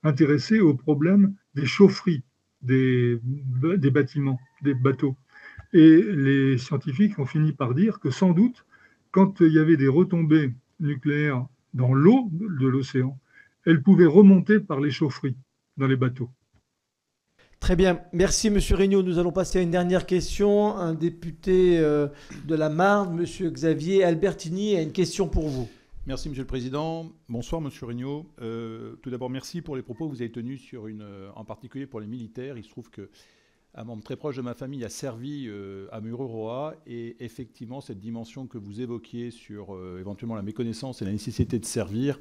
intéressé au problème des chaufferies des bâtiments, des bateaux. Et les scientifiques ont fini par dire que sans doute, quand il y avait des retombées nucléaires dans l'eau de l'océan, elles pouvaient remonter par les chaufferies dans les bateaux. Très bien. Merci, M. Regnault. Nous allons passer à une dernière question. Un député de la Marne, M. Xavier Albertini, a une question pour vous. Merci, Monsieur le Président. Bonsoir, Monsieur Regnault. Tout d'abord, merci pour les propos que vous avez tenus en particulier pour les militaires. Il se trouve qu'un membre très proche de ma famille a servi à Mururoa, et effectivement, cette dimension que vous évoquiez sur éventuellement la méconnaissance et la nécessité de servir,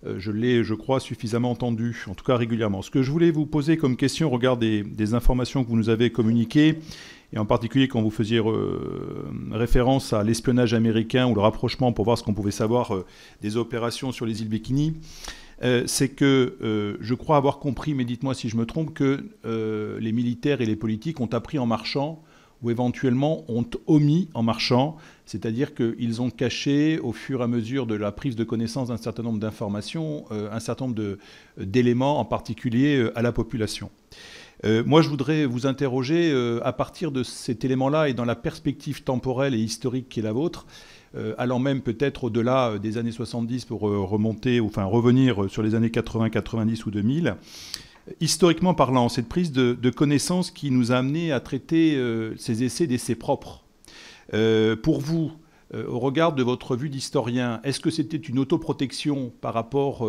je l'ai, je crois, suffisamment entendu, en tout cas régulièrement. Ce que je voulais vous poser comme question au regard des informations que vous nous avez communiquées, et en particulier quand vous faisiez référence à l'espionnage américain ou le rapprochement pour voir ce qu'on pouvait savoir des opérations sur les îles Bikini, c'est que je crois avoir compris, mais dites-moi si je me trompe, que les militaires et les politiques ont appris en marchant ou éventuellement ont omis en marchant, c'est-à-dire qu'ils ont caché au fur et à mesure de la prise de connaissance d'un certain nombre d'informations, un certain nombre d'éléments en particulier à la population. Moi, je voudrais vous interroger à partir de cet élément-là et dans la perspective temporelle et historique qui est la vôtre, allant même peut-être au-delà des années 70 pour revenir sur les années 80, 90 ou 2000. Historiquement parlant, cette prise de connaissance qui nous a amené à traiter ces essais d'essais propres. Pour vous, au regard de votre vue d'historien, est-ce que c'était une autoprotection par rapport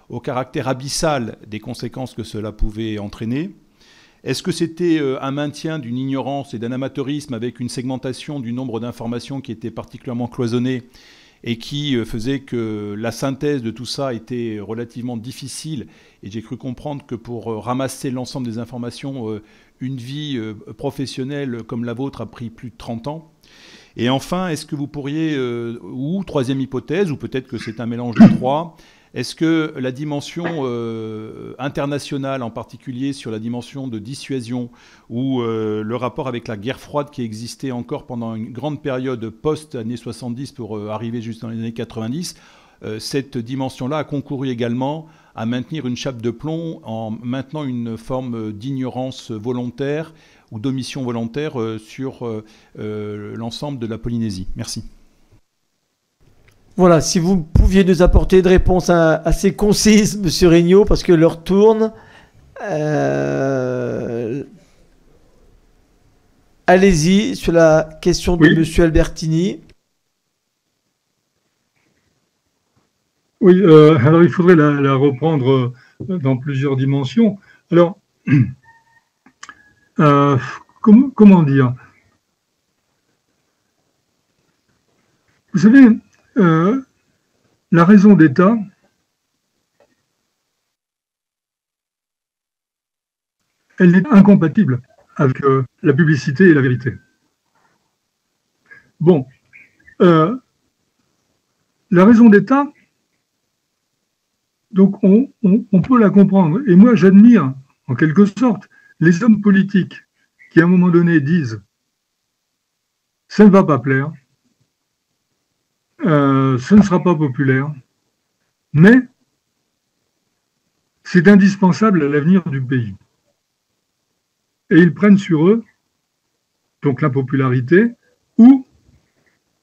au caractère abyssal des conséquences que cela pouvait entraîner ? Est-ce que c'était un maintien d'une ignorance et d'un amateurisme avec une segmentation du nombre d'informations qui était particulièrement cloisonnée et qui faisait que la synthèse de tout ça était relativement difficile? Et j'ai cru comprendre que pour ramasser l'ensemble des informations, une vie professionnelle comme la vôtre a pris plus de 30 ans. Et enfin, est-ce que vous pourriez, ou troisième hypothèse, ou peut-être que c'est un mélange des trois, est-ce que la dimension internationale, en particulier sur la dimension de dissuasion, ou le rapport avec la guerre froide qui existait encore pendant une grande période post-années 70 pour arriver juste dans les années 90, cette dimension-là a concouru également à maintenir une chape de plomb en maintenant une forme d'ignorance volontaire ou d'omission volontaire sur l'ensemble de la Polynésie? Merci. Voilà, si vous pouviez nous apporter une réponse assez concise, Monsieur Regnault, parce que l'heure tourne. Allez-y, sur la question de Monsieur Albertini. Oui, alors il faudrait la reprendre dans plusieurs dimensions. Alors, comment dire? Vous savez, la raison d'État, elle est incompatible avec la publicité et la vérité. Bon, la raison d'État, donc on peut la comprendre. Et moi, j'admire, en quelque sorte, les hommes politiques qui, à un moment donné, disent « ça ne va pas plaire ». Ce ne sera pas populaire, mais c'est indispensable à l'avenir du pays. Et ils prennent sur eux, donc l'impopularité, ou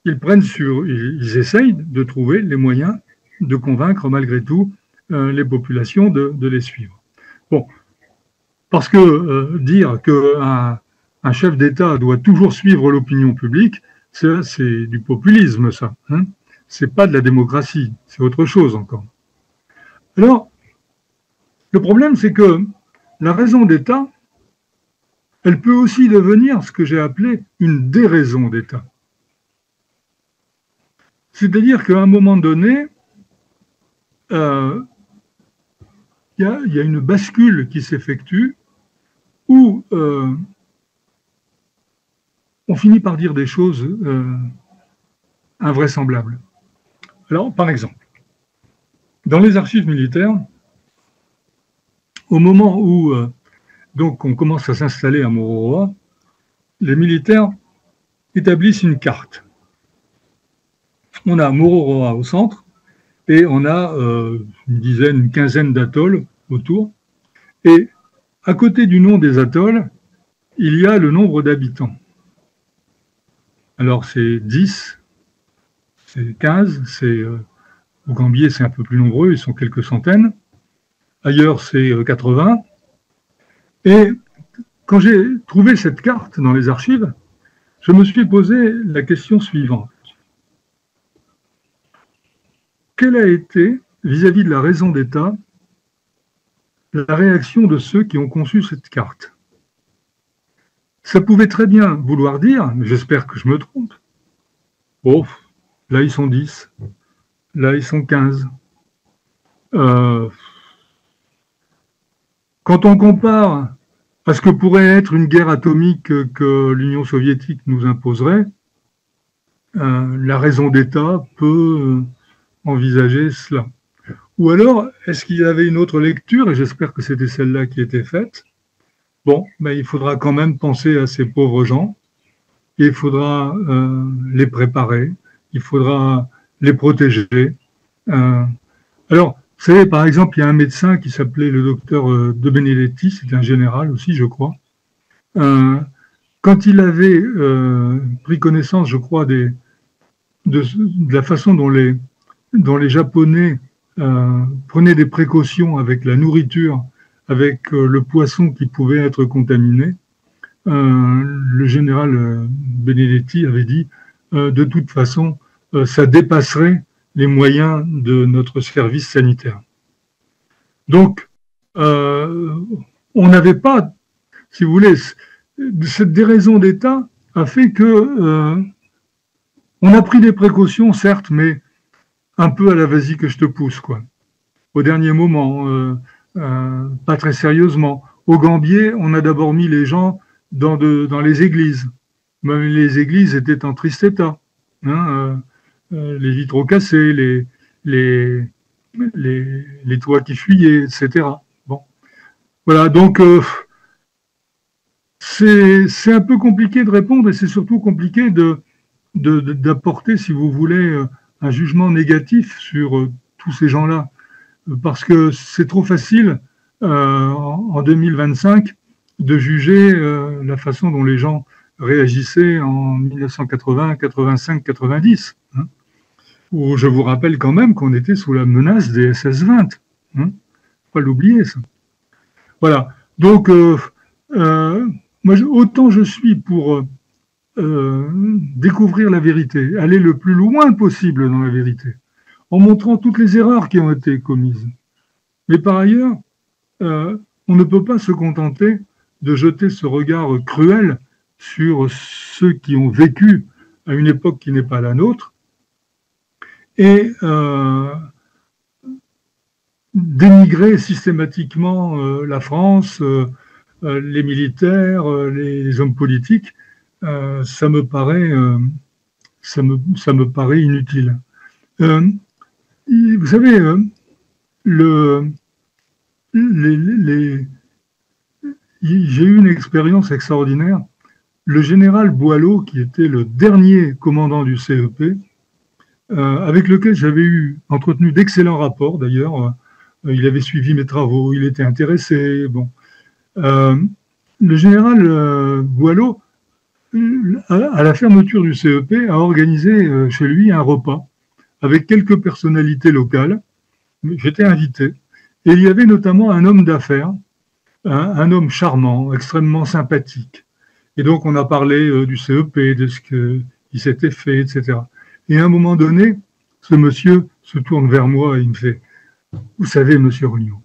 ils essayent de trouver les moyens de convaincre malgré tout les populations de les suivre. Bon, parce que dire qu'un chef d'État doit toujours suivre l'opinion publique, c'est du populisme, ça. Hein, c'est pas de la démocratie, c'est autre chose encore. Alors, le problème, c'est que la raison d'État, elle peut aussi devenir ce que j'ai appelé une déraison d'État. C'est-à-dire qu'à un moment donné, il y a une bascule qui s'effectue où on finit par dire des choses invraisemblables. Alors, par exemple, dans les archives militaires, au moment où donc on commence à s'installer à Mororoa, les militaires établissent une carte. On a Mororoa au centre et on a une quinzaine d'atolls autour. Et à côté du nom des atolls, il y a le nombre d'habitants. Alors c'est 10, c'est 15, au Gambier c'est un peu plus nombreux, ils sont quelques centaines. Ailleurs c'est 80. Et quand j'ai trouvé cette carte dans les archives, je me suis posé la question suivante. Quelle a été, vis-à-vis de la raison d'État, la réaction de ceux qui ont conçu cette carte? Ça pouvait très bien vouloir dire, mais j'espère que je me trompe, oh, là ils sont 10, là ils sont 15. Quand on compare à ce que pourrait être une guerre atomique que l'Union soviétique nous imposerait, la raison d'État peut envisager cela. Ou alors, est-ce qu'il y avait une autre lecture, et j'espère que c'était celle-là qui était faite? Bon, ben, il faudra quand même penser à ces pauvres gens, et il faudra les préparer, il faudra les protéger. Alors, Vous savez, par exemple, il y a un médecin qui s'appelait le docteur De Benedetti, c'était un général aussi, je crois. Quand il avait pris connaissance, je crois, de la façon dont les Japonais prenaient des précautions avec la nourriture, avec le poisson qui pouvait être contaminé, le général Benedetti avait dit de toute façon, ça dépasserait les moyens de notre service sanitaire. Donc, on n'avait pas, si vous voulez, cette déraison d'État a fait que on a pris des précautions, certes, mais un peu à la vas-y que je te pousse, quoi. Au dernier moment, pas très sérieusement. Au Gambier, on a d'abord mis les gens dans les églises. Même les églises étaient en triste état. Hein, les vitraux cassés, les toits qui fuyaient, etc. Bon. Voilà, donc c'est un peu compliqué de répondre et c'est surtout compliqué d'apporter, si vous voulez, un jugement négatif sur tous ces gens-là. Parce que c'est trop facile en 2025 de juger la façon dont les gens réagissaient en 1980, 85, 90. Hein, où je vous rappelle quand même qu'on était sous la menace des SS-20. Hein, faut pas l'oublier, ça. Voilà. Donc, moi, autant je suis pour découvrir la vérité, aller le plus loin possible dans la vérité, en montrant toutes les erreurs qui ont été commises. Mais par ailleurs, on ne peut pas se contenter de jeter ce regard cruel sur ceux qui ont vécu à une époque qui n'est pas la nôtre et dénigrer systématiquement la France, les militaires, les hommes politiques. Ça me paraît inutile. Vous savez, j'ai eu une expérience extraordinaire. Le général Boileau, qui était le dernier commandant du CEP, avec lequel j'avais entretenu d'excellents rapports d'ailleurs, il avait suivi mes travaux, il était intéressé. Bon. Le général Boileau, à la fermeture du CEP, a organisé chez lui un repas avec quelques personnalités locales. J'étais invité. Et il y avait notamment un homme d'affaires, un homme charmant, extrêmement sympathique. Et donc, on a parlé du CEP, de ce qui s'était fait, etc. Et à un moment donné, ce monsieur se tourne vers moi et il me fait « Vous savez, monsieur Regnault,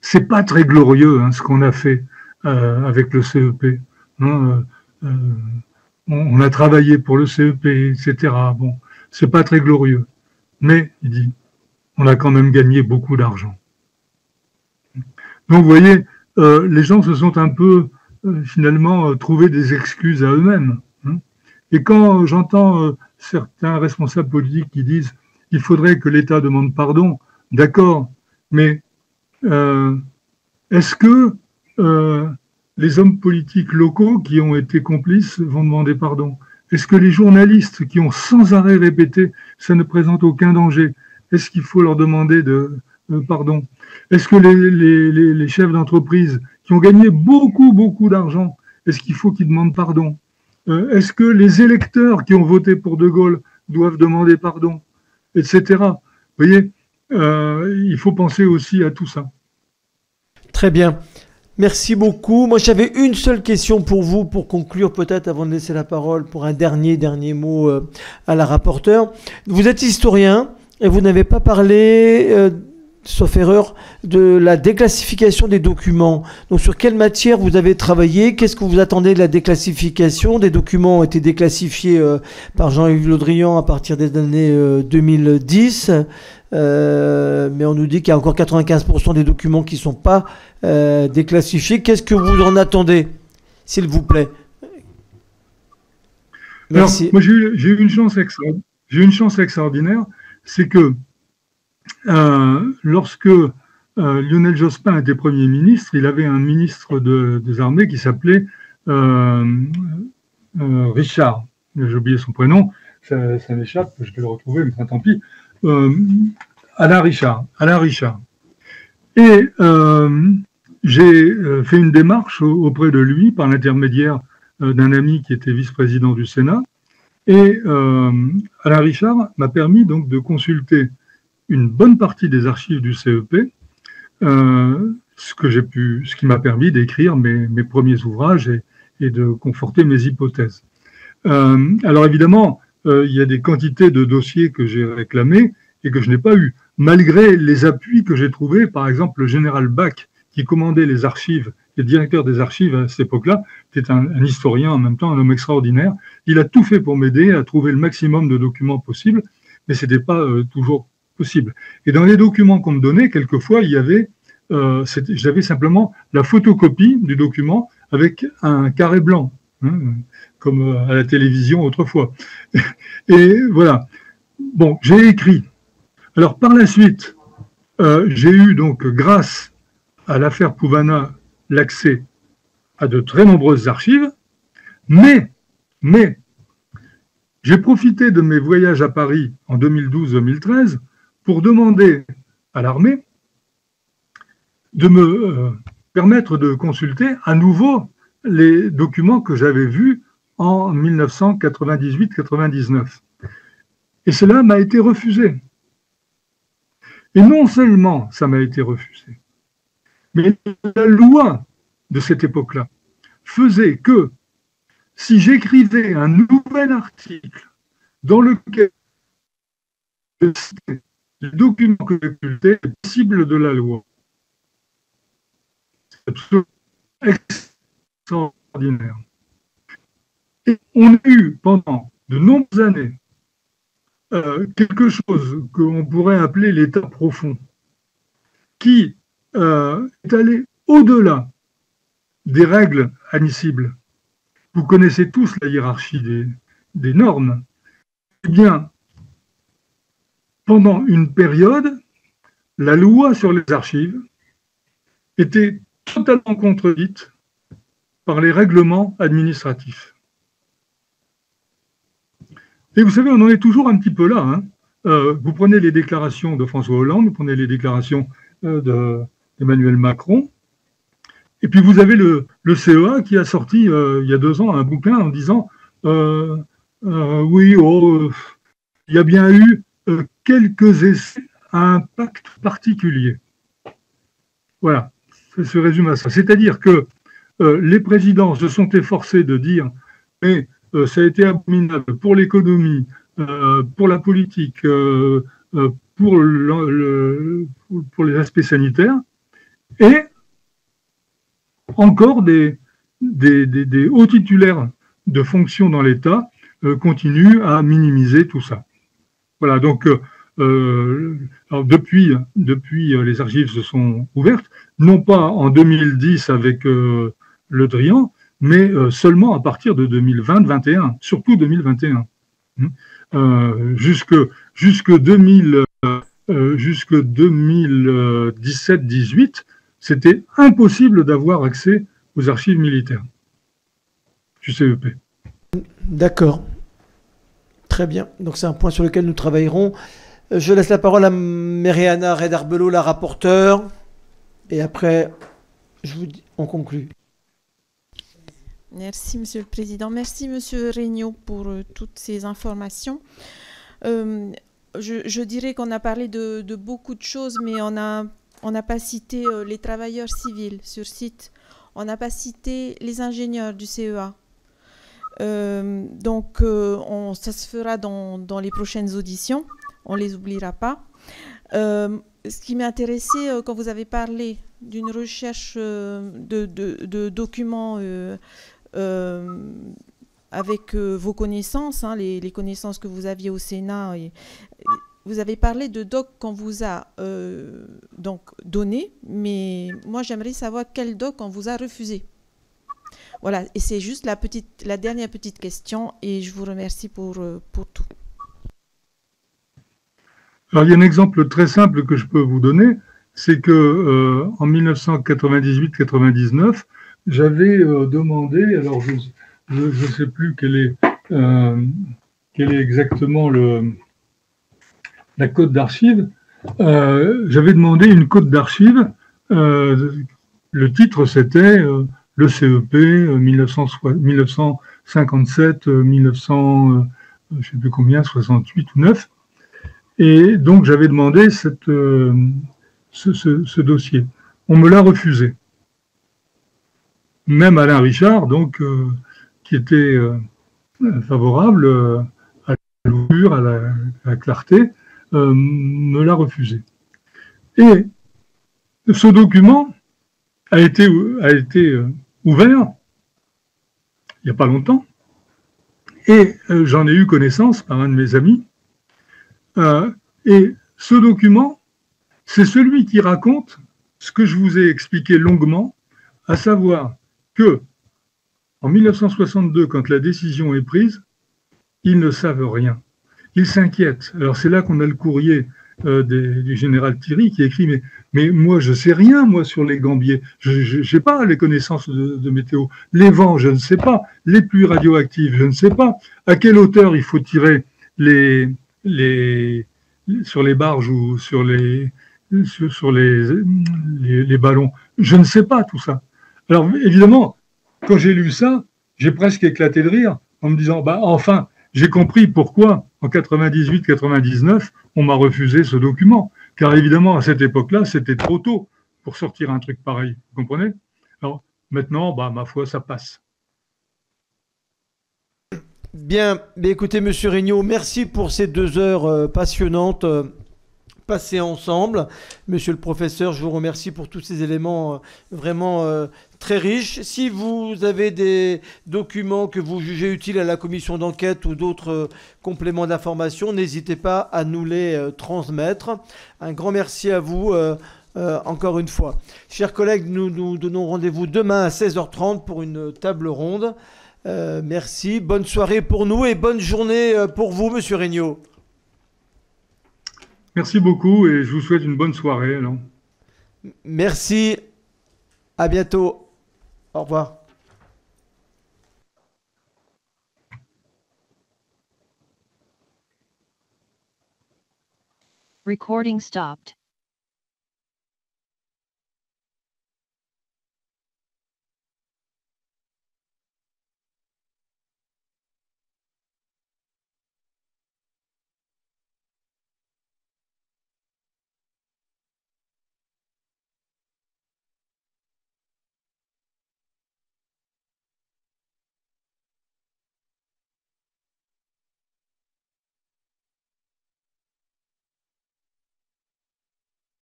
c'est pas très glorieux ce qu'on a fait avec le CEP. Hein, on a travaillé pour le CEP, etc. Bon, c'est pas très glorieux. Mais, il dit, on a quand même gagné beaucoup d'argent. » Donc, vous voyez, les gens se sont un peu, finalement, trouvé des excuses à eux-mêmes. Hein. Et quand j'entends certains responsables politiques qui disent « il faudrait que l'État demande pardon », d'accord, mais est-ce que les hommes politiques locaux qui ont été complices vont demander pardon? Est-ce que les journalistes qui ont sans arrêt répété « ça ne présente aucun danger », est-ce qu'il faut leur demander pardon? Est-ce que les chefs d'entreprise qui ont gagné beaucoup, beaucoup d'argent, est-ce qu'il faut qu'ils demandent pardon? Est-ce que les électeurs qui ont voté pour De Gaulle doivent demander pardon? Etc. Vous voyez, il faut penser aussi à tout ça. Très bien. Merci beaucoup. Moi, j'avais une seule question pour vous, pour conclure peut-être, avant de laisser la parole pour un dernier mot à la rapporteure. Vous êtes historien et vous n'avez pas parlé, sauf erreur, de la déclassification des documents. Donc, sur quelle matière vous avez travaillé? Qu'est-ce que vous attendez de la déclassification? Des documents ont été déclassifiés par Jean-Yves Le Drian à partir des années 2010. Mais on nous dit qu'il y a encore 95% des documents qui ne sont pas déclassifiés. Qu'est-ce que vous en attendez, s'il vous plaît? Merci. Alors, moi, j'ai eu une chance extraordinaire, c'est que lorsque Lionel Jospin était Premier ministre, il avait un ministre des Armées qui s'appelait Richard. J'ai oublié son prénom, ça m'échappe, je vais le retrouver, mais tant pis. Alain Richard. Alain Richard. Et j'ai fait une démarche auprès de lui par l'intermédiaire d'un ami qui était vice-président du Sénat. Et Alain Richard m'a permis donc de consulter une bonne partie des archives du CEP, ce qui m'a permis d'écrire mes premiers ouvrages et de conforter mes hypothèses. Alors évidemment, il y a des quantités de dossiers que j'ai réclamés et que je n'ai pas eu, malgré les appuis que j'ai trouvés, par exemple le général Bach, qui commandait les archives, le directeur des archives à cette époque-là, était un historien en même temps, un homme extraordinaire. Il a tout fait pour m'aider à trouver le maximum de documents possibles, mais ce n'était pas toujours possible. Et dans les documents qu'on me donnait, quelquefois, il y avait, j'avais simplement la photocopie du document avec un carré blanc, hein, comme à la télévision autrefois. Et voilà. Bon, j'ai écrit. Alors, par la suite, j'ai eu donc, grâce à l'affaire Pouvana, l'accès à de très nombreuses archives, mais j'ai profité de mes voyages à Paris en 2012-2013 pour demander à l'armée de me permettre de consulter à nouveau les documents que j'avais vus en 1998-99. Et cela m'a été refusé. Et non seulement ça m'a été refusé, mais la loi de cette époque-là faisait que si j'écrivais un nouvel article dans lequel je citais les documents que j'occultais, c'est possible de la loi. C'est absolument extraordinaire. Et on a eu pendant de nombreuses années quelque chose qu'on pourrait appeler l'état profond, qui est allé au-delà des règles admissibles. Vous connaissez tous la hiérarchie des normes. Eh bien, pendant une période, la loi sur les archives était totalement contredite par les règlements administratifs. Et vous savez, on en est toujours un petit peu là. Hein. Vous prenez les déclarations de François Hollande, vous prenez les déclarations d'Emmanuel Macron, et puis vous avez le CEA qui a sorti il y a 2 ans un bouquin en disant oui, il y a bien eu quelques essais à impact particulier. Voilà, ça se résume à ça. C'est-à-dire que les présidents se sont efforcés de dire mais ça a été abominable pour l'économie, pour la politique, pour les aspects sanitaires, et encore des hauts titulaires de fonctions dans l'État continuent à minimiser tout ça. Voilà, donc alors depuis les archives se sont ouvertes, non pas en 2010 avec Le Drian, mais seulement à partir de 2020-21, surtout 2021. Jusque 2017-18, c'était impossible d'avoir accès aux archives militaires du CEP. D'accord. Très bien. Donc c'est un point sur lequel nous travaillerons. Je laisse la parole à Mariana Redarbelot, la rapporteure. Et après, on conclut. Merci, Monsieur le Président. Merci, Monsieur Regnault, pour toutes ces informations. Je dirais qu'on a parlé de beaucoup de choses, mais on n'a pas cité les travailleurs civils sur site. On n'a pas cité les ingénieurs du CEA. Donc, ça se fera dans les prochaines auditions. On ne les oubliera pas. Ce qui m'intéressait quand vous avez parlé d'une recherche de documents avec vos connaissances, hein, les connaissances que vous aviez au Sénat. Vous avez parlé de doc qu'on vous a donc donné, mais moi j'aimerais savoir quel doc on vous a refusé. Voilà, et c'est juste la dernière petite question, et je vous remercie pour tout. Alors il y a un exemple très simple que je peux vous donner, c'est que en 1998-99, j'avais demandé, alors je ne sais plus quel est exactement la code d'archives, j'avais demandé une cote d'archives. Le titre, c'était le CEP 1957, 1900, je ne sais plus combien, 68 ou 9. Et donc, j'avais demandé ce dossier. On me l'a refusé. Même Alain Richard, donc, qui était favorable à l'ouverture, à la clarté, me l'a refusé. Et ce document a été ouvert il n'y a pas longtemps, et j'en ai eu connaissance par un de mes amis. Et ce document, c'est celui qui raconte ce que je vous ai expliqué longuement, à savoir que en 1962, quand la décision est prise, ils ne savent rien. Ils s'inquiètent. Alors c'est là qu'on a le courrier du général Thierry qui écrit mais moi je sais rien moi sur les gambiers, je n'ai pas les connaissances de météo, les vents je ne sais pas, les pluies radioactives je ne sais pas, à quelle hauteur il faut tirer sur les barges ou sur les ballons, je ne sais pas tout ça. Alors évidemment, quand j'ai lu ça, j'ai presque éclaté de rire en me disant bah enfin j'ai compris pourquoi en 98-99 on m'a refusé ce document. Car évidemment, à cette époque-là, c'était trop tôt pour sortir un truc pareil. Vous comprenez? Alors maintenant, bah, ma foi, ça passe. Bien, mais écoutez, Monsieur Regnault, merci pour ces 2 heures passionnantes passées ensemble. Monsieur le professeur, je vous remercie pour tous ces éléments vraiment très riches. Si vous avez des documents que vous jugez utiles à la commission d'enquête ou d'autres compléments d'information, n'hésitez pas à nous les transmettre. Un grand merci à vous encore une fois. Chers collègues, nous nous donnons rendez-vous demain à 16h30 pour une table ronde. Merci, bonne soirée pour nous et bonne journée pour vous, Monsieur Regnault. Merci beaucoup et je vous souhaite une bonne soirée. Alors. Merci, à bientôt. Au revoir. Recording stopped.